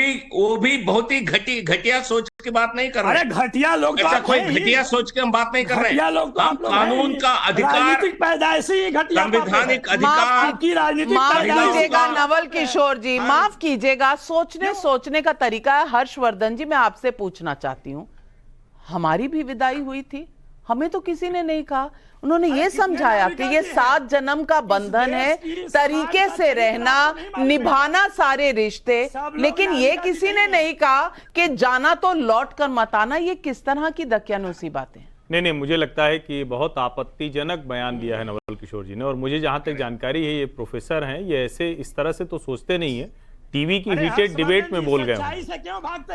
भी बहुत ही घटिया सोच की बात नहीं कर रहे। अरे घटिया लोग, ऐसा कोई घटिया सोच के हम बात नहीं कर रहे हैं। हम कानून का अधिकार, संवैधानिक अधिकार की राजनीतिक। माफ कीजिएगा नवल किशोर जी, माफ कीजिएगा, सोचने का तरीका है। हर्षवर्धन जी, मैं आपसे पूछना चाहती हूँ, हमारी भी विदाई हुई थी, हमें तो किसी ने नहीं कहा। उन्होंने ये समझाया कि ये 7 जन्म का बंधन है, तरीके से रहना, निभाना सारे रिश्ते, लेकिन ये किसी ने नहीं कहा कि जाना तो लौट कर मत आना। ये किस तरह की दकियानूसी बातें? नहीं, मुझे लगता है कि बहुत आपत्तिजनक बयान दिया है नवल किशोर जी ने, और मुझे जहां तक जानकारी है ये प्रोफेसर हैं, ये ऐसे इस तरह से तो सोचते नहीं है। टीवी की हीटेड डिबेट में बोल गए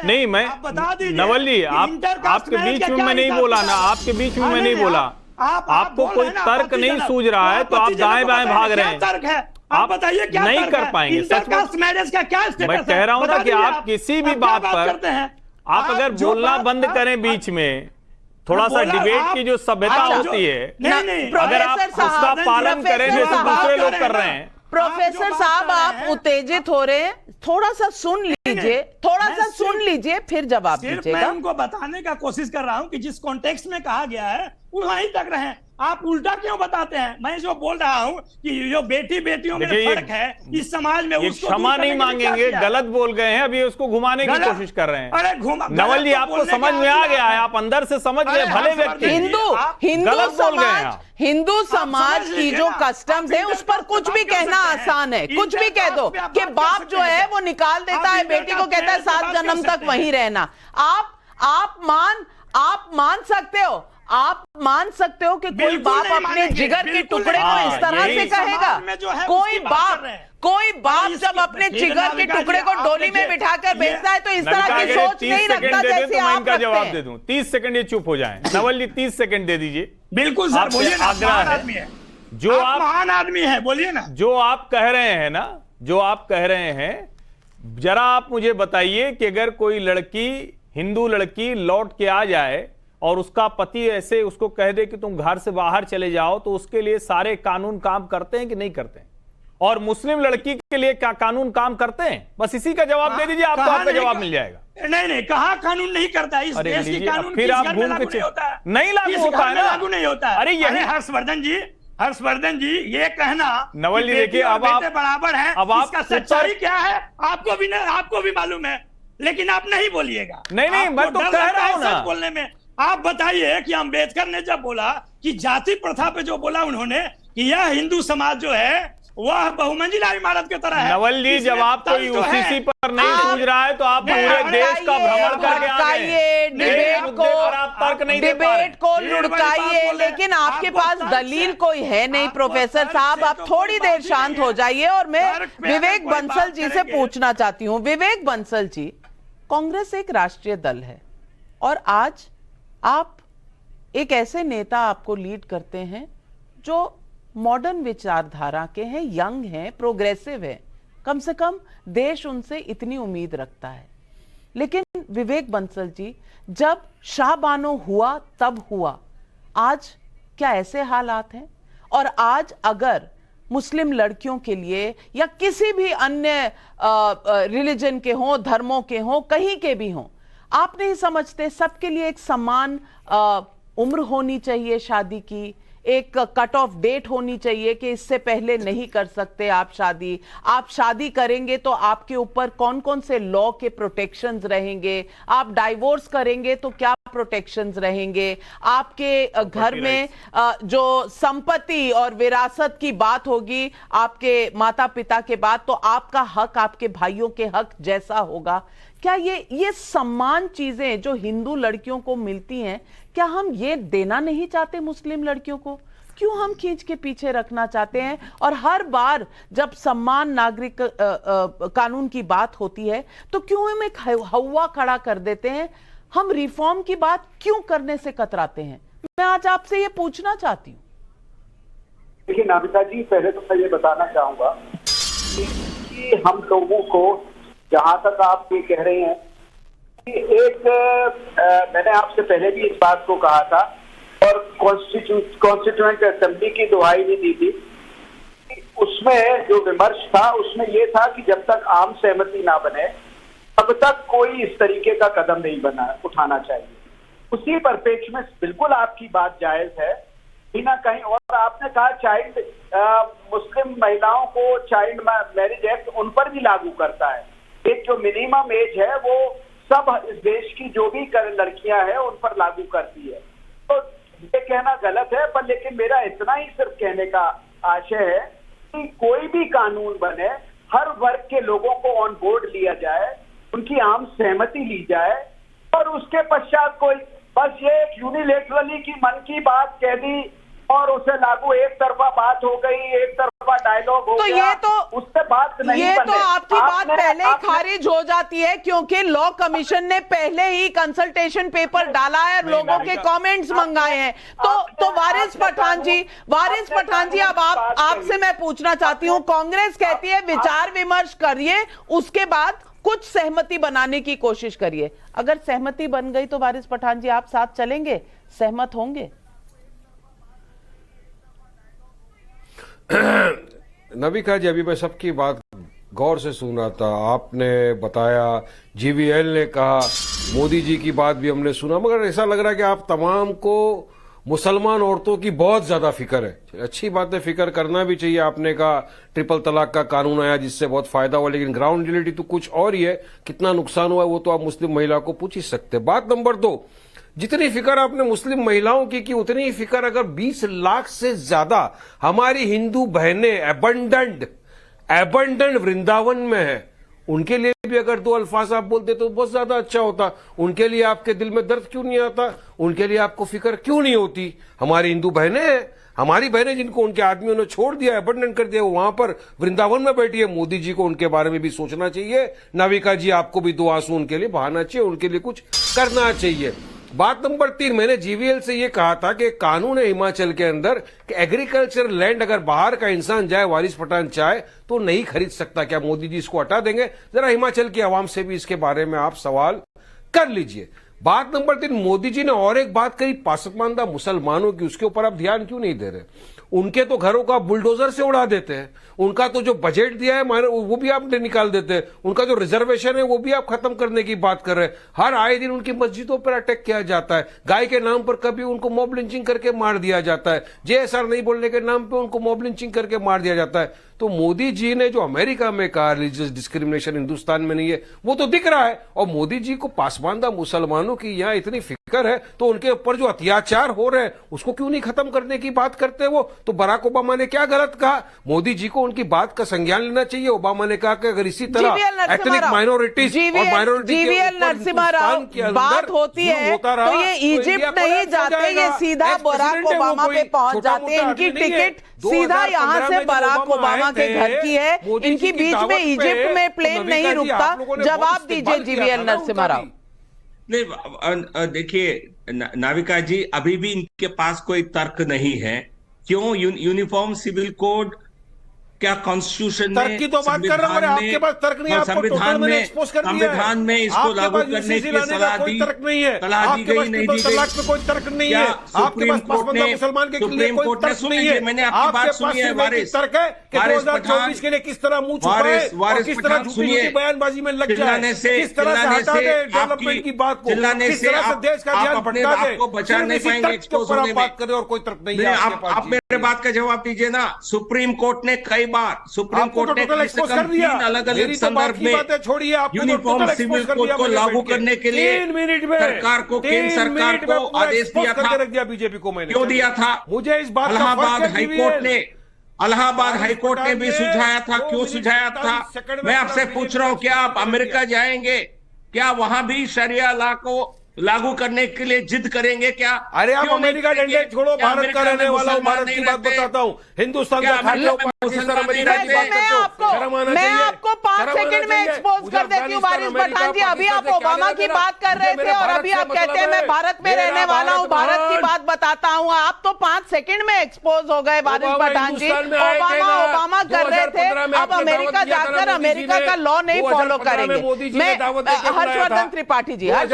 नहीं, मैं नवल जी, आपके बीच में मैं नहीं बोला ना, आपके बीच में मैं नहीं बोला। आपको कोई तर्क नहीं सूझ रहा है तो आप दाएं बाएं भाग रहे हैं। आप बताइए क्या नहीं कर पाएंगे। सच में मैं कह रहा हूं ना कि आप किसी भी बात पर आप अगर बोलना बंद करें बीच में, थोड़ा सा डिबेट की जो सभ्यता होती है, अगर आप उसका पालन करें जैसे दूसरे लोग कर रहे हैं। प्रोफेसर साहब, आप उत्तेजित हो रहे हैं, थोड़ा सा सुन लीजिए, फिर जवाब दीजिएगा। मैं उनको बताने का कोशिश कर रहा हूं कि जिस कॉन्टेक्स्ट में कहा गया है वहीं तक रहें। आप उल्टा क्यों बताते हैं? मैं जो बोल रहा हूं कि जो बेटियों में फर्क है इस समाज में, उसको क्षमा नहीं मांगेंगे, गलत बोल गए हैं, अभी उसको घुमाने की कोशिश कर रहे हैं। अरे नवल जी, आपको समझ में आ गया है, आप अंदर से समझ गए, भले व्यक्ति हिंदू समाज की जो कस्टम्स है उस पर कुछ भी कहना आसान है। कुछ भी कह दो कि बाप जो है वो निकाल देता है, बेटी को कहता है 7 जन्म तक वहीं रहना। आप मान सकते हो कि कोई बाप अपने जिगर के टुकड़े को इस तरह से कहेगा? कोई बाप जब अपने जिगर के टुकड़े को डोली में बिठाकर भेजता है तो इस तरह की सोच नहीं रखता जैसे आप रखते हैं। जवाब दे दूं, 30 सेकंड ये चुप हो जाएं। नवल जी 30 सेकंड दे दीजिए। बिल्कुल सर, बोलिए ना। आदमी है जो आप महान आदमी है, बोलिए ना। जो आप कह रहे हैं, जरा आप मुझे बताइए कि अगर कोई लड़की, हिंदू लड़की लौट के आ जाए और उसका पति ऐसे उसको कह दे कि तुम घर से बाहर चले जाओ, तो उसके लिए सारे कानून काम करते हैं कि नहीं करते हैं? और मुस्लिम लड़की के लिए क्या कानून काम करते हैं? बस इसी का जवाब दे दीजिए, आपको आपका जवाब मिल जाएगा। नहीं, कहा कानून नहीं करता है? इस देश की कानून फिर आप घूम के नहीं होता है, नहीं लागू होता है ना, लागू नहीं होता है। अरे यही हर्षवर्धन जी, हर्षवर्धन जी, ये कहना नवल जी, कि देखिए, बेटी और अब आप- बेटे बराबर हैं, अब आप इसका सच्चाई क्या है आपको भी मालूम है, लेकिन आप नहीं बोलिएगा। नहीं, आपको मैं तो डर कह लगता रहा है हूं ना। सच बोलने में। आप बताइए कि अम्बेडकर ने जब बोला कि जाति प्रथा पे जो बोला उन्होंने कि यह हिंदू समाज जो है वह बहुमंजिला इमारत की तरह है। नवल जी, जब इसमें आप कोई तंत्र है। यूसीसी पर नहीं सूझ रहा है तो आप पूरे देश का भ्रमण करके आ गए हैं। डिबेट मुद्दे पर आप तर्क नहीं दे पा रहे। डिबेट को लुढ़काइए, लेकिन आपके पास दलील कोई है नहीं। प्रोफेसर साहब, आप थोड़ी देर शांत हो जाइए और मैं विवेक बंसल जी से पूछना चाहती हूँ। विवेक बंसल जी, कांग्रेस एक राष्ट्रीय दल है और आज आप एक ऐसे नेता आपको लीड करते हैं जो मॉडर्न विचारधारा के हैं, यंग हैं, प्रोग्रेसिव है। कम से कम देश उनसे इतनी उम्मीद रखता है। लेकिन विवेक बंसल जी, जब शाहबानो हुआ तब हुआ, आज क्या ऐसे हालात हैं? और आज अगर मुस्लिम लड़कियों के लिए या किसी भी अन्य रिलीजन के हों, धर्मों के हों, कहीं के भी हों, आप नहीं समझते सबके लिए एक समान उम्र होनी चाहिए शादी की, एक कट ऑफ डेट होनी चाहिए कि इससे पहले नहीं कर सकते आप शादी करेंगे तो आपके ऊपर कौन कौन से लॉ के प्रोटेक्शंस रहेंगे, आप डाइवोर्स करेंगे तो क्या प्रोटेक्शंस रहेंगे, आपके घर में जो संपत्ति और विरासत की बात होगी आपके माता पिता के बाद, तो आपका हक आपके भाइयों के हक जैसा होगा। क्या ये समान चीजें जो हिंदू लड़कियों को मिलती हैं, क्या हम ये देना नहीं चाहते मुस्लिम लड़कियों को? क्यों हम खींच के पीछे रखना चाहते हैं? और हर बार जब समान नागरिक कानून की बात होती है तो क्यों हम एक हवा खड़ा कर देते हैं? हम रिफॉर्म की बात क्यों करने से कतराते हैं? मैं आज आपसे ये पूछना चाहती हूँ। देखिए नाविका जी, पहले तो मैं ये बताना चाहूंगा कि हम लोगों को, जहां तक आप ये कह रहे हैं कि मैंने आपसे पहले भी इस बात को कहा था और कॉन्स्टिट्यूएंट असेंबली की दुहाई भी दी थी, उसमें जो विमर्श था उसमें ये था कि जब तक आम सहमति ना बने तब तक कोई इस तरीके का कदम नहीं उठाना चाहिए। उसी परिप्रेक्ष्य में बिल्कुल आपकी बात जायज है कहीं ना कहीं। और आपने कहा चाइल्ड मुस्लिम महिलाओं को चाइल्ड मैरिज एक्ट उन पर भी लागू करता है। एक जो मिनिमम एज है वो सब इस देश की जो भी लड़कियां हैं उन पर लागू करती है। तो ये कहना गलत है, पर लेकिन मेरा इतना ही सिर्फ कहने का आशय है कि कोई भी कानून बने, हर वर्ग के लोगों को ऑन बोर्ड लिया जाए, उनकी आम सहमति ली जाए और उसके पश्चात कोई बस ये यूनिलेटरली की मन की बात कह दी और उसे लागू, एक तरफा बात हो गई, एक तरफा डायलॉग हो गया, ये तो उससे बात नहीं ये बने। तो आपकी बात पहले ही खारिज हो जाती है क्योंकि लॉ कमीशन ने पहले ही कंसल्टेशन पेपर डाला है, लोगों के कमेंट्स मंगाए हैं। तो वारिस पठान जी, अब आपसे मैं पूछना चाहती हूँ, कांग्रेस कहती है विचार विमर्श करिए, उसके बाद कुछ सहमति बनाने की कोशिश करिए। अगर सहमति बन गई तो वारिस पठान जी आप साथ चलेंगे, सहमत होंगे? नविका जी, अभी मैं सबकी बात गौर से सुन रहा था। आपने बताया, जीवीएल ने कहा, मोदी जी की बात भी हमने सुना, मगर ऐसा लग रहा है कि आप तमाम को मुसलमान औरतों की बहुत ज्यादा फिक्र है। अच्छी बात है, फिक्र करना भी चाहिए। आपने कहा ट्रिपल तलाक का कानून आया जिससे बहुत फायदा हुआ, लेकिन ग्राउंड रियलिटी तो कुछ और ही है। कितना नुकसान हुआ वो तो आप मुस्लिम महिला को पूछ ही सकते। बात नंबर 2, जितनी फिक्र आपने मुस्लिम महिलाओं की उतनी ही फिक्र अगर 20 लाख से ज्यादा हमारी हिंदू बहनें एबंडेंट वृंदावन में है, उनके लिए भी अगर 2 अल्फाज आप बोलते तो बहुत ज्यादा अच्छा होता। उनके लिए आपके दिल में दर्द क्यों नहीं आता? उनके लिए आपको फिक्र क्यों नहीं होती? हमारी हिंदू बहनें हैं, हमारी बहनें जिनको उनके आदमियों ने छोड़ दिया, एबंडन कर दिया, वो वहां पर वृंदावन में बैठी है। मोदी जी को उनके बारे में भी सोचना चाहिए। नाविका जी, आपको भी 2 आंसू उनके लिए बहाना चाहिए, उनके लिए कुछ करना चाहिए। बात नंबर 3, मैंने जीवीएल से ये कहा था कि कानून है हिमाचल के अंदर कि एग्रीकल्चर लैंड अगर बाहर का इंसान जाए, वारिस पठान चाहे तो नहीं खरीद सकता। क्या मोदी जी इसको हटा देंगे? जरा हिमाचल की आवाम से भी इसके बारे में आप सवाल कर लीजिए। बात नंबर 3, मोदी जी ने और एक बात कही पासमानदा मुसलमानों की, उसके ऊपर आप ध्यान क्यों नहीं दे रहे? उनके तो घरों को आप बुलडोजर से उड़ा देते हैं, उनका तो जो बजट दिया है वो भी आप निकाल देते हैं, उनका जो रिजर्वेशन है वो भी आप खत्म करने की बात कर रहे हैं। हर आए दिन उनकी मस्जिदों पर अटैक किया जाता है, गाय के नाम पर कभी उनको मॉब लिंचिंग करके मार दिया जाता है, जेएसआर नहीं बोलने के नाम पे उनको मॉब लिंचिंग करके मार दिया जाता है। तो मोदी जी ने जो अमेरिका में कहा रिलीजियस डिस्क्रिमिनेशन हिंदुस्तान में नहीं है, वो तो दिख रहा है। और मोदी जी को पासमानदा मुसलमानों की यहाँ इतनी फिक्र है, तो उनके ऊपर जो अत्याचार हो रहे हैं उसको क्यों नहीं खत्म करने की बात करते वो? तो बराक ओबामा ने क्या गलत कहा? मोदी जी को उनकी बात का संज्ञान लेना चाहिए। ओबामा ने कहा कि अगर इसी तरह एथनिक माइनॉरिटीज और माइनॉरिटी बात होती है तो ये इजिप्ट नहीं जाते, ये सीधा बराक ओबामा पे पहुंच जाते हैं। इनकी टिकट सीधा यहाँ से बराक ओबामा के घर की है, इनकी बीच में इजिप्ट में प्लेन नहीं रुकता। जवाब दीजिए जीवीएल नरसिम्हा राव। नहीं, देखिए नाविका जी, अभी भी इनके पास कोई तर्क नहीं है। क्यों? यूनिफॉर्म सिविल कोड क्या कॉन्स्टिट्यूशन तर्क की तो बात कर रहा हूं, आपके पास तर्क नहीं है, संविधान में इसको लागू करने की सलाह दी, तर्क नहीं है, सलाह दी गई नहीं दी गई, में कोई तर्क नहीं है, सुप्रीम कोर्ट ने नहीं है। मैंने आपकी बात सुनी है वारिस, तर्क है कि 2024 के लिए किस तरह मुंह छुपाए, किस तरह झूठी बयानबाजी में लग जाए, किस तरह से हटा दे डेवलपमेंट की बात को, किस तरह से देश का ध्यान भटका दे, आपको बचा नहीं पाएंगे एक्सपोज होने में। बात करें और कोई तर्क नहीं है। आप मेरे बात का जवाब दीजिए ना। सुप्रीम कोर्ट ने कई बार, सुप्रीम कोर्ट ने कम से कम 3 अलग-अलग संदर्भ में यूनिफॉर्म सिविल कोड को लागू करने के लिए सरकार को, केंद्र सरकार को आदेश दिया था। बीजेपी को मैंने क्यों दिया था? मुझे इस बात इलाहाबाद हाईकोर्ट ने भी सुझाया था। क्यों सुझाया था? मैं आपसे पूछ रहा हूं, क्या आप अमेरिका जाएंगे? क्या वहां भी शरिया लॉ को लागू करने के लिए जिद करेंगे क्या? अरे आप अमेरिका डंडे छोड़ो, भारत का रहने वाला हूं, भारत की बात बताता हूं। हिंदुस्तान का मैं आपको 5 सेकंड में एक्सपोज कर देती हूँ वारिस पठान जी। अभी आप ओबामा की बात कर रहे थे और अभी आप कहते हैं मैं भारत में रहने वाला हूँ, भारत की बात बताता हूँ। आप तो 5 सेकंड में एक्सपोज हो गए वारिस पठान जी। ओबामा कर रहे थे, अब अमेरिका जाकर अमेरिका का लॉ नहीं फॉलो करेंगे। मैं हर्षवर्धन त्रिपाठी जी, आज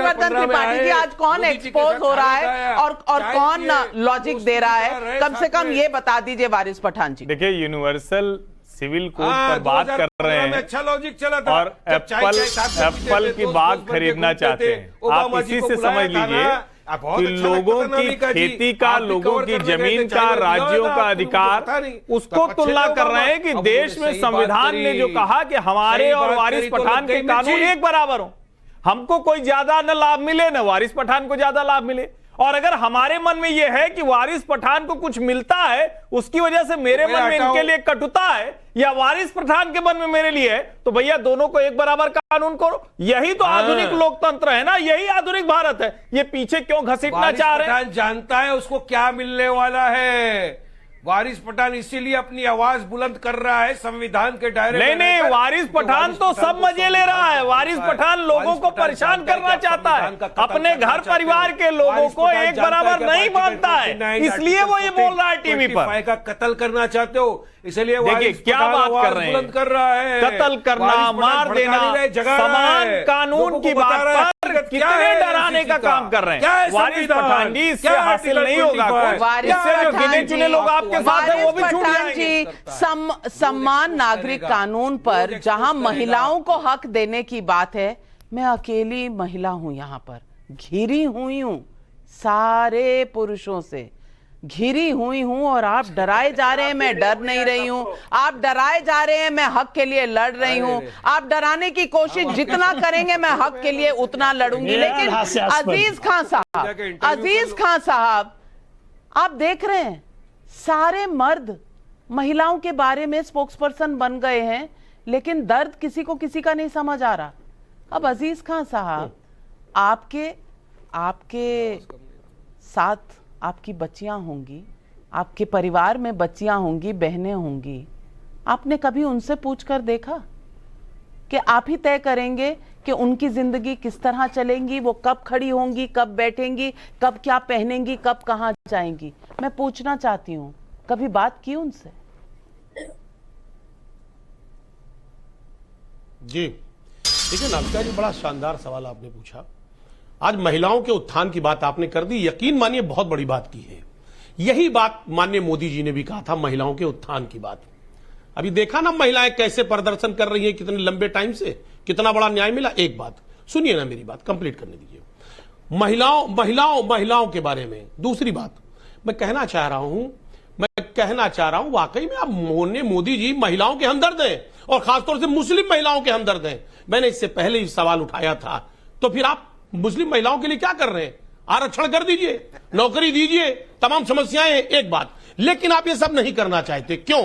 कौन एक्सपोज हो रहा है और कौन लॉजिक दे रहा है, कम से कम ये बता दीजिए वारिस पठान जी। देखिए, यूनिवर्सल सिविल कोड पर बात कर रहे हैं अच्छा लॉजिक चला था, और एप्पल की बाग खरीदना चाहते हैं। आप इसी से समझ लीजिए कि लोगों की खेती का, लोगों की जमीन का, राज्यों का अधिकार, उसको तुलना कर रहे हैं कि देश में संविधान ने जो कहा कि हमारे और वारिस पठान के कानून एक बराबर हो, हमको कोई ज्यादा न लाभ मिले न वारिस पठान को ज्यादा लाभ मिले। और अगर हमारे मन में यह है कि वारिस पठान को कुछ मिलता है, उसकी वजह से मेरे मन में इनके लिए कटुता है, या वारिस पठान के मन में मेरे लिए है, तो भैया दोनों को एक बराबर कानून करो। यही तो आधुनिक लोकतंत्र है ना, यही आधुनिक भारत है। ये पीछे क्यों घसीटना चाह रहे हैं? जानता है उसको क्या मिलने वाला है। वारिस पठान इसीलिए अपनी आवाज बुलंद कर रहा है संविधान के दायरे में। नहीं, वारिस पठान तो सब मजे ले रहा है। वारिस पठान लोगों को परेशान करना चाहता है, अपने घर परिवार के लोगों को एक बराबर नहीं मानता है, इसलिए वो ये बोल रहा है टीवी पर। का कत्ल करना चाहते हो, इसलिए देखिए क्या बात कर रहे हैं, बुलंद कर रहा है। कत्ल करना, मार देना, समान कानून की बात पर कितने डराने का काम कर रहे हैं वारिस पठान जी। इससे हासिल नहीं होगा कुछ, इससे जो गिने चुने लोग आपके साथ हैं वो भी छूट जाएंगे। सम्मान नागरिक कानून पर जहां महिलाओं को हक देने की बात है, मैं अकेली महिला हूं, यहां पर घिरी हुई हूं, सारे पुरुषों से घिरी हुई हूं, और आप डराए जा रहे हैं, मैं डर नहीं रही हूं। आप डराए जा रहे हैं, मैं हक के लिए लड़ रही हूं। आप डराने की कोशिश जितना करेंगे मैं हक के लिए उतना लड़ूंगी। लेकिन अजीज खान साहब, आप देख रहे हैं सारे मर्द महिलाओं के बारे में स्पोक्सपर्सन बन गए हैं, लेकिन दर्द किसी को किसी का नहीं समझ आ रहा। अब अजीज खान साहब, आपके साथ आपकी बच्चियां होंगी, आपके परिवार में बच्चियां होंगी, बहनें होंगी। आपने कभी उनसे पूछकर देखा कि आप ही तय करेंगे कि उनकी जिंदगी किस तरह चलेंगी, वो कब खड़ी होंगी, कब बैठेंगी, कब क्या पहनेंगी, कब कहां जाएंगी? मैं पूछना चाहती हूं, कभी बात की उनसे? जी देखिए नाविका जी, बड़ा शानदार सवाल आपने पूछा। आज महिलाओं के उत्थान की बात आपने कर दी, यकीन मानिए बहुत बड़ी बात की है। यही बात माननीय मोदी जी ने भी कहा था, महिलाओं के उत्थान की बात। अभी देखा ना महिलाएं कैसे प्रदर्शन कर रही हैं, कितने लंबे टाइम से, कितना बड़ा न्याय मिला। एक बात सुनिए ना, मेरी बात कंप्लीट करने दीजिए। महिलाओं के बारे में दूसरी बात मैं कहना चाह रहा हूं, वाकई में आप मोदी जी महिलाओं के हमदर्द हैं, और खासतौर से मुस्लिम महिलाओं के हमदर्द हैं। मैंने इससे पहले ही सवाल उठाया था, तो फिर आप मुस्लिम महिलाओं के लिए क्या कर रहे हैं? आरक्षण कर दीजिए, नौकरी दीजिए, तमाम समस्याएं हैं, एक बात। लेकिन आप ये सब नहीं करना चाहते, क्यों?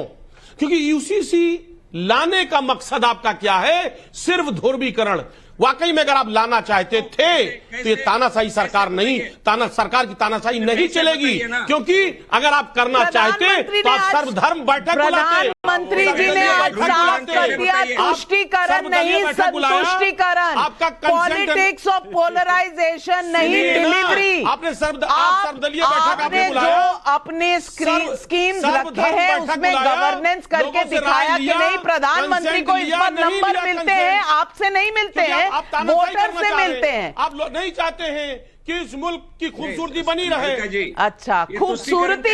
क्योंकि यूसीसी लाने का मकसद आपका क्या है? सिर्फ ध्रुवीकरण। वाकई में अगर आप लाना चाहते थे तो ये तानाशाही सरकार नहीं, सरकार की तानाशाही नहीं चलेगी, क्योंकि अगर आप करना चाहते तो आप सर्वधर्म बैठक बुलाते। प्रधानमंत्री जी ने आज साफ कर दिया, तुष्टीकरण नहीं संतुष्टीकरण, आपका पॉलिटिक्स ऑफ पोलराइजेशन नहीं डिलीवरी। आपने सर्वदलीय बैठक आपने बुलाया, जो अपने स्कीम्स रखे हैं उसमें गवर्नेंस करके दिखाया कि नहीं प्रधानमंत्री को इस पर नंबर मिलते हैं, आपसे नहीं मिलते हैं, वोटर से मिलते हैं। आप लोग नहीं चाहते हैं कि इस मुल्क की खूबसूरती बनी रहे। अच्छा, खूबसूरती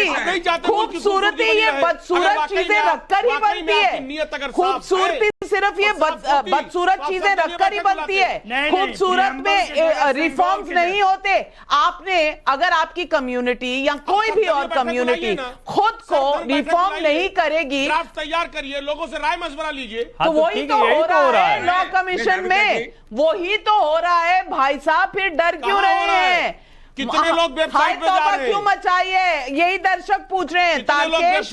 ये बदसूरत चीजें रखकर ही बनती है। खूबसूरती सिर्फ ये बदसूरत चीजें रखकर ही बनती है। खूबसूरत में रिफॉर्म्स नहीं होते। आपने अगर आपकी कम्युनिटी या कोई भी और कम्युनिटी खुद को रिफॉर्म नहीं करेगी, ड्राफ्ट तैयार करिए, लोगों से राय मशवरा लीजिए। तो वही तो हो रहा है लॉ कमीशन में, वही तो हो रहा है भाई साहब। फिर डर क्यों रहे हैं? कितने लोग वेबसाइट पे जा रहे हैं? क्यों मचाई है? यही दर्शक पूछ रहे हैं। तारकेश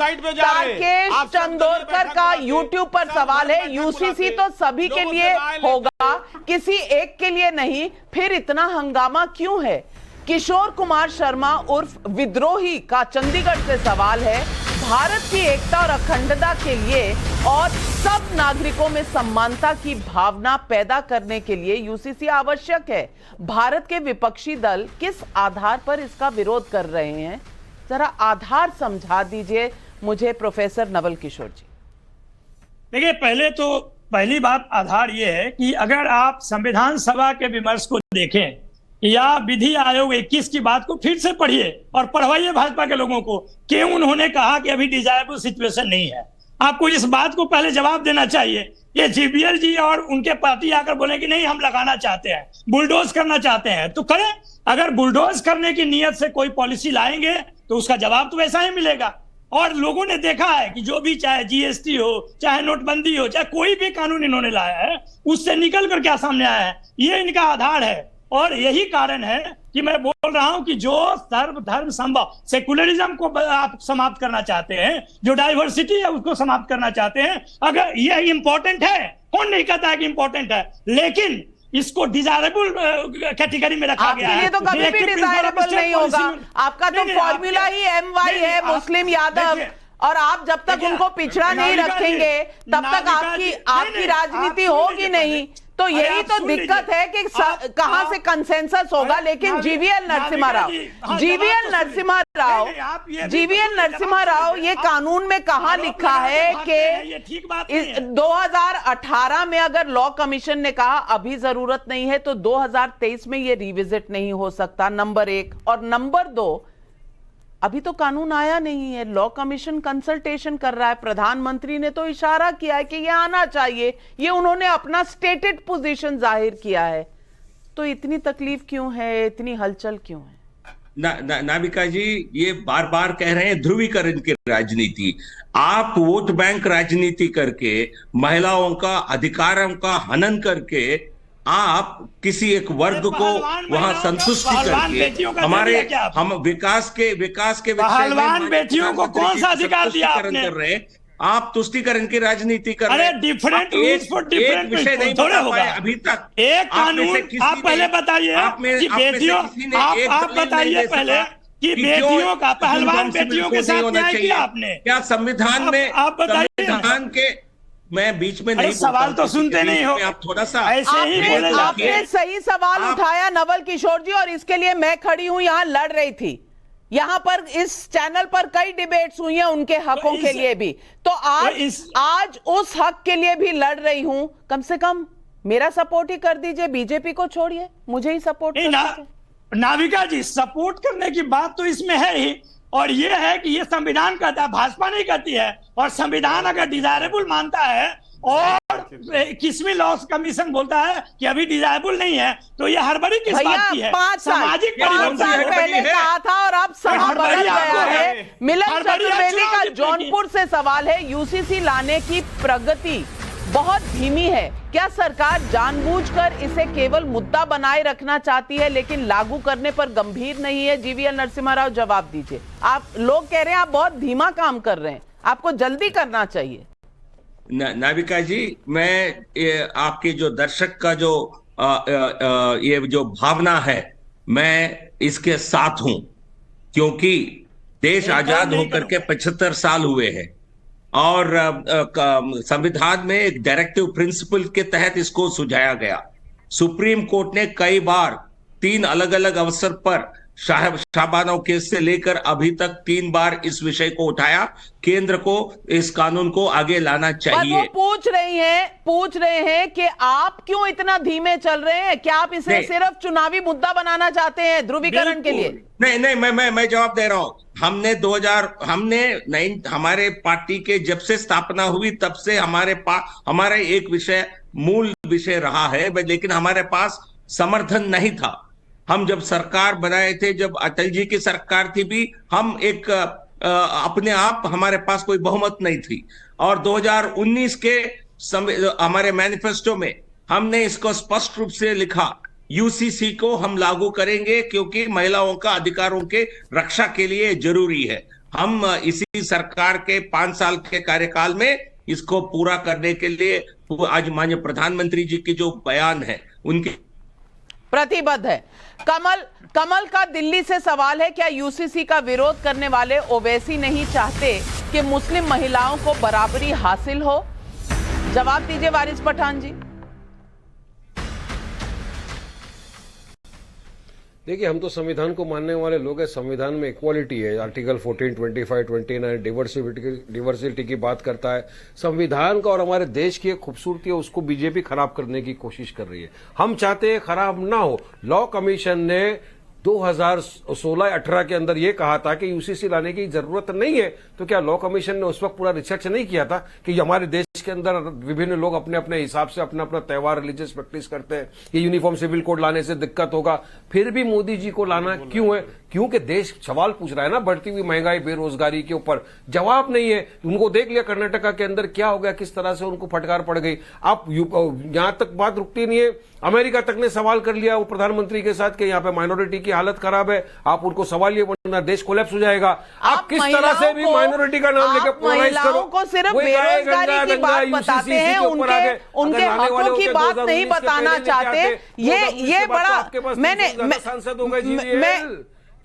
चंदोरकर का यूट्यूब पर सवाल है, यूसीसी तो सभी के लिए होगा, किसी एक के लिए नहीं, फिर इतना हंगामा क्यों है? किशोर कुमार शर्मा उर्फ विद्रोही का चंडीगढ़ से सवाल है, भारत की एकता और अखंडता के लिए और सब नागरिकों में समानता की भावना पैदा करने के लिए यूसीसी आवश्यक है। भारत के विपक्षी दल किस आधार पर इसका विरोध कर रहे हैं? जरा आधार समझा दीजिए मुझे प्रोफेसर नवल किशोर जी। देखिए, पहली बात आधार ये है कि अगर आप संविधान सभा के विमर्श को देखें या विधि आयोग 21 की बात को फिर से पढ़िए और पढ़वाइए भाजपा के लोगों को, क्यों उन्होंने कहा कि अभी डिजायरेबल सिचुएशन नहीं है। आपको इस बात को पहले जवाब देना चाहिए। ये जीबीएल जी और उनके पार्टी आकर बोले कि नहीं हम लगाना चाहते हैं, बुलडोज करना चाहते हैं, तो करें। अगर बुलडोज करने की नीयत से कोई पॉलिसी लाएंगे तो उसका जवाब तो वैसा ही मिलेगा। और लोगों ने देखा है कि जो भी, चाहे जीएसटी हो, चाहे नोटबंदी हो, चाहे कोई भी कानून इन्होंने लाया है, उससे निकल कर क्या सामने आया है, ये इनका आधार है। और यही कारण है कि मैं बोल रहा हूं कि जो सर्वधर्म संभव सेकुलरिज्म को आप समाप्त करना चाहते हैं, जो डाइवर्सिटी है उसको समाप्त करना चाहते हैं, अगर ये इंपॉर्टेंट है, कौन नहीं कहता है कि इंपॉर्टेंट है, लेकिन इसको डिजायरेबल कैटेगरी में रखा गया है। आपके लिए तो कभी भी डिजायरेबल नहीं होगा। आपका तो फॉर्मूला ही एमवाई है, मुस्लिम यादव, और आप जब तक उनको पिछड़ा नहीं रखेंगे तब तक आपकी राजनीति होगी नहीं। तो यही तो दिक्कत है कि कहां से कंसेंसस होगा। लेकिन जीवीएल नरसिम्हा राव ये कानून में कहां लिखा है कि 2018 में अगर लॉ कमीशन ने कहा अभी जरूरत नहीं है तो 2023 में ये रिविजिट नहीं हो सकता, नंबर 1। और नंबर 2, अभी तो कानून आया नहीं है, लॉ कमीशन कंसल्टेशन कर रहा है। प्रधानमंत्री ने तो इशारा किया है कि ये आना चाहिए, ये उन्होंने अपना स्टेटेड पोजीशन जाहिर किया है। तो इतनी तकलीफ क्यों है, इतनी हलचल क्यों है? नाविका जी, ये बार बार कह रहे हैं ध्रुवीकरण की राजनीति। आप वोट बैंक राजनीति करके, महिलाओं का अधिकारों का हनन करके, आप किसी एक वर्ग को वहां संतुष्टि करके हम विकास के पहलवान बेटियों को कौन सा अधिकार दिया आपने? कर रहे हैं आप, तुष्टीकरण की राजनीति कर रहे हैं। डिफरेंट विषय नहीं बता पाए अभी तक। एक कानून आप पहले बताइए कि बेटियों, आप बताइए पहले कि बेटियों का, पहलवान बेटियों के साथ न्याय किया आपने क्या संविधान में? आप बताइए। संविधान के मैं बीच में नहीं, सवाल तो सुनते नहीं हो, आप थोड़ा सा ऐसे ही बोले। आपने सही सवाल उठाया नवल किशोर जी, और इसके लिए मैं खड़ी हूं, यहां लड़ रही थी। यहां पर इस चैनल पर कई डिबेट्स हुई हैं उनके हकों के लिए भी, तो आज उस हक के लिए भी लड़ रही हूं। कम से कम मेरा सपोर्ट ही कर दीजिए, बीजेपी को छोड़िए, मुझे ही सपोर्ट कर दीजिए। नाविका जी, सपोर्ट करने की बात तो इसमें है ही, और ये है कि ये संविधान कहता है, भाजपा नहीं कहती है। और संविधान अगर डिजायरेबल मानता है और किसमी लॉ कमीशन बोलता है कि अभी डिजायरेबल नहीं है, तो ये हड़बड़ी किस बात की है? 5 साल पहले कहा था और अब समा बदल गया है। मिलन चतुर्वेदी का जौनपुर से सवाल है, यूसीसी लाने की प्रगति बहुत धीमी है, क्या सरकार जानबूझकर इसे केवल मुद्दा बनाए रखना चाहती है लेकिन लागू करने पर गंभीर नहीं है? जीवीएल नरसिम्हा राव जवाब दीजिए। आप लोग कह रहे हैं आप बहुत धीमा काम कर रहे हैं, आपको जल्दी करना चाहिए। नाविका जी, मैं आपके जो दर्शक का जो ये जो भावना है, मैं इसके साथ हूं, क्योंकि देश आजाद होकर के 75 साल हुए हैं और संविधान में एक डायरेक्टिव प्रिंसिपल के तहत इसको सुझाया गया। सुप्रीम कोर्ट ने कई बार 3 अलग अलग अवसर पर शाहबानो केस से लेकर अभी तक 3 बार इस विषय को उठाया। केंद्र को इस कानून को आगे लाना चाहिए। पर वो पूछ रहे हैं कि आप क्यों इतना धीमे चल रहे हैं? क्या आप इसे सिर्फ चुनावी मुद्दा बनाना चाहते हैं ध्रुवीकरण के लिए? नहीं, मैं जवाब दे रहा हूं। हमारे पार्टी के जब से स्थापना हुई तब से हमारा एक विषय मूल विषय रहा है, लेकिन हमारे पास समर्थन नहीं था। हम जब सरकार बनाए थे, जब अटल जी की सरकार थी, भी हम एक अपने आप हमारे पास कोई बहुमत नहीं थी। और 2019 के हमारे मैनिफेस्टो में हमने इसको स्पष्ट रूप से लिखा, यूसीसी को हम लागू करेंगे क्योंकि महिलाओं का अधिकारों के रक्षा के लिए जरूरी है। हम इसी सरकार के 5 साल के कार्यकाल में इसको पूरा करने के लिए आज माननीय प्रधानमंत्री जी की जो बयान है उनके प्रतिबद्ध है। कमल का दिल्ली से सवाल है, क्या यूसीसी का विरोध करने वाले ओवैसी नहीं चाहते कि मुस्लिम महिलाओं को बराबरी हासिल हो? जवाब दीजिए वारिस पठान जी। देखिए, हम तो संविधान को मानने वाले लोग हैं। संविधान में इक्वालिटी है, आर्टिकल 14, 25, 29 डिवर्सिटी की बात करता है। संविधान का और हमारे देश की एक खूबसूरती है, उसको बीजेपी खराब करने की कोशिश कर रही है। हम चाहते हैं खराब ना हो। लॉ कमीशन ने 2016-18 के अंदर यह कहा था कि यूसीसी लाने की जरूरत नहीं है, तो क्या लॉ कमीशन ने उस वक्त पूरा रिसर्च नहीं किया था कि हमारे देश के अंदर विभिन्न लोग अपने अपने हिसाब से अपना अपना त्योहार रिलीजियस प्रैक्टिस करते हैं, ये यूनिफॉर्म सिविल कोड लाने से दिक्कत होगा, फिर भी मोदी जी को लाना क्यों है? क्योंकि देश सवाल पूछ रहा है ना, बढ़ती हुई महंगाई, बेरोजगारी के ऊपर जवाब नहीं है। उनको देख लिया कर्नाटका के अंदर क्या हो गया, किस तरह से उनको फटकार पड़ गई। आप यहां तक बात रुकती नहीं है, अमेरिका तक ने सवाल कर लिया वो प्रधानमंत्री के साथ कि यहाँ पे माइनॉरिटी की हालत खराब है, आप उनको सवाल, ये वरना देश कोलैप्स हो जाएगा। आप किस तरह से भी माइनॉरिटी का नाम लेकर पोलराइज करो, को सिर्फ बेरोजगारी की बात बताते हैं, उनके हकों की बात नहीं बताना चाहते। ये बड़ा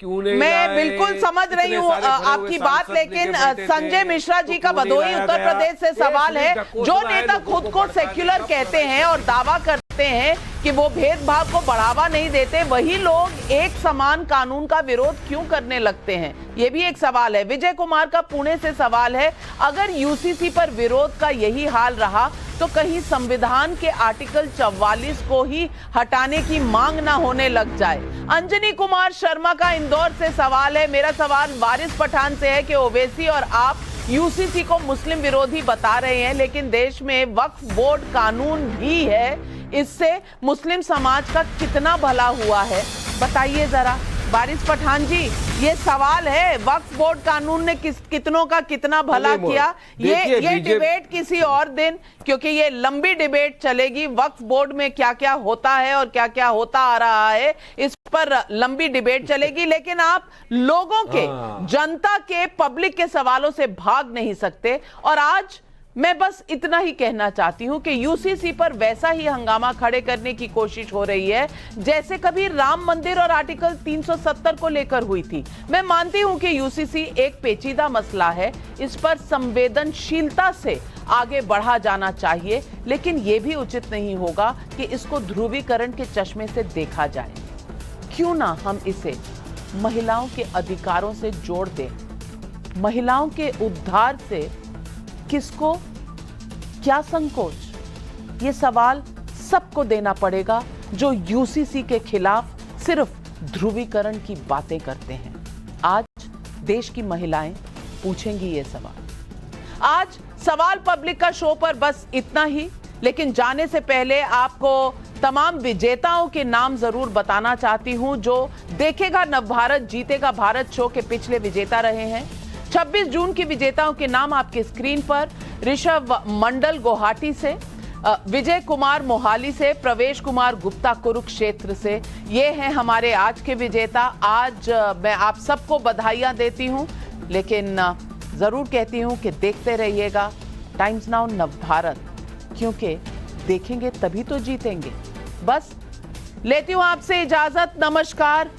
मैं बिल्कुल समझ रही हूँ आपकी बात, लेकिन संजय मिश्रा जी का भदोही उत्तर प्रदेश से सवाल है, जो नेता खुद को सेक्युलर कहते हैं और दावा करते हैं कि वो भेदभाव को बढ़ावा नहीं देते, वही लोग एक समान कानून का विरोध क्यों करने लगते हैं? ये भी एक सवाल है। विजय कुमार का पुणे से सवाल है, अगर यूसीसी पर विरोध का यही हाल रहा तो कहीं संविधान के आर्टिकल 44 को ही हटाने की मांग ना होने लग जाए। अंजनी कुमार शर्मा का इंदौर से सवाल है, मेरा सवाल वारिस पठान से है कि ओवैसी और आप यूसीसी को मुस्लिम विरोधी बता रहे हैं, लेकिन देश में वक्फ बोर्ड कानून भी है, इससे मुस्लिम समाज का कितना भला हुआ है? बताइए जरा वारिस पठान जी, ये सवाल है, वक्फ बोर्ड कानून ने कितनों का कितना भला किया? ये डिबेट किसी और दिन, क्योंकि ये लंबी डिबेट चलेगी, वक्फ बोर्ड में क्या क्या होता है और क्या क्या होता आ रहा है, इस पर लंबी डिबेट चलेगी। लेकिन आप लोगों के, जनता के, पब्लिक के सवालों से भाग नहीं सकते। और आज मैं बस इतना ही कहना चाहती हूं कि यूसीसी पर वैसा ही हंगामा खड़े करने की कोशिश हो रही है जैसे कभी राम मंदिर और आर्टिकल 370 को लेकर हुई थी। मैं मानती हूं कि यूसीसी एक पेचीदा मसला है, इस पर संवेदनशीलता से आगे बढ़ा जाना चाहिए, लेकिन यह भी उचित नहीं होगा कि इसको ध्रुवीकरण के चश्मे से देखा जाए। क्यों ना हम इसे महिलाओं के अधिकारों से जोड़ दें, महिलाओं के उद्धार से किसको क्या संकोच? ये सवाल सबको देना पड़ेगा जो यूसीसी के खिलाफ सिर्फ ध्रुवीकरण की बातें करते हैं। आज देश की महिलाएं पूछेंगी ये सवाल। आज सवाल पब्लिक का शो पर बस इतना ही, लेकिन जाने से पहले आपको तमाम विजेताओं के नाम जरूर बताना चाहती हूं जो देखेगा नवभारत जीतेगा भारत शो के पिछले विजेता रहे हैं। 26 जून के विजेताओं के नाम आपके स्क्रीन पर। ऋषभ मंडल गुवाहाटी से, विजय कुमार मोहाली से, प्रवेश कुमार गुप्ता कुरुक्षेत्र से, ये हैं हमारे आज के विजेता। आज मैं आप सबको बधाइयां देती हूं, लेकिन जरूर कहती हूं कि देखते रहिएगा टाइम्स नाउ नवभारत, क्योंकि देखेंगे तभी तो जीतेंगे। बस लेती हूं आपसे इजाजत। नमस्कार।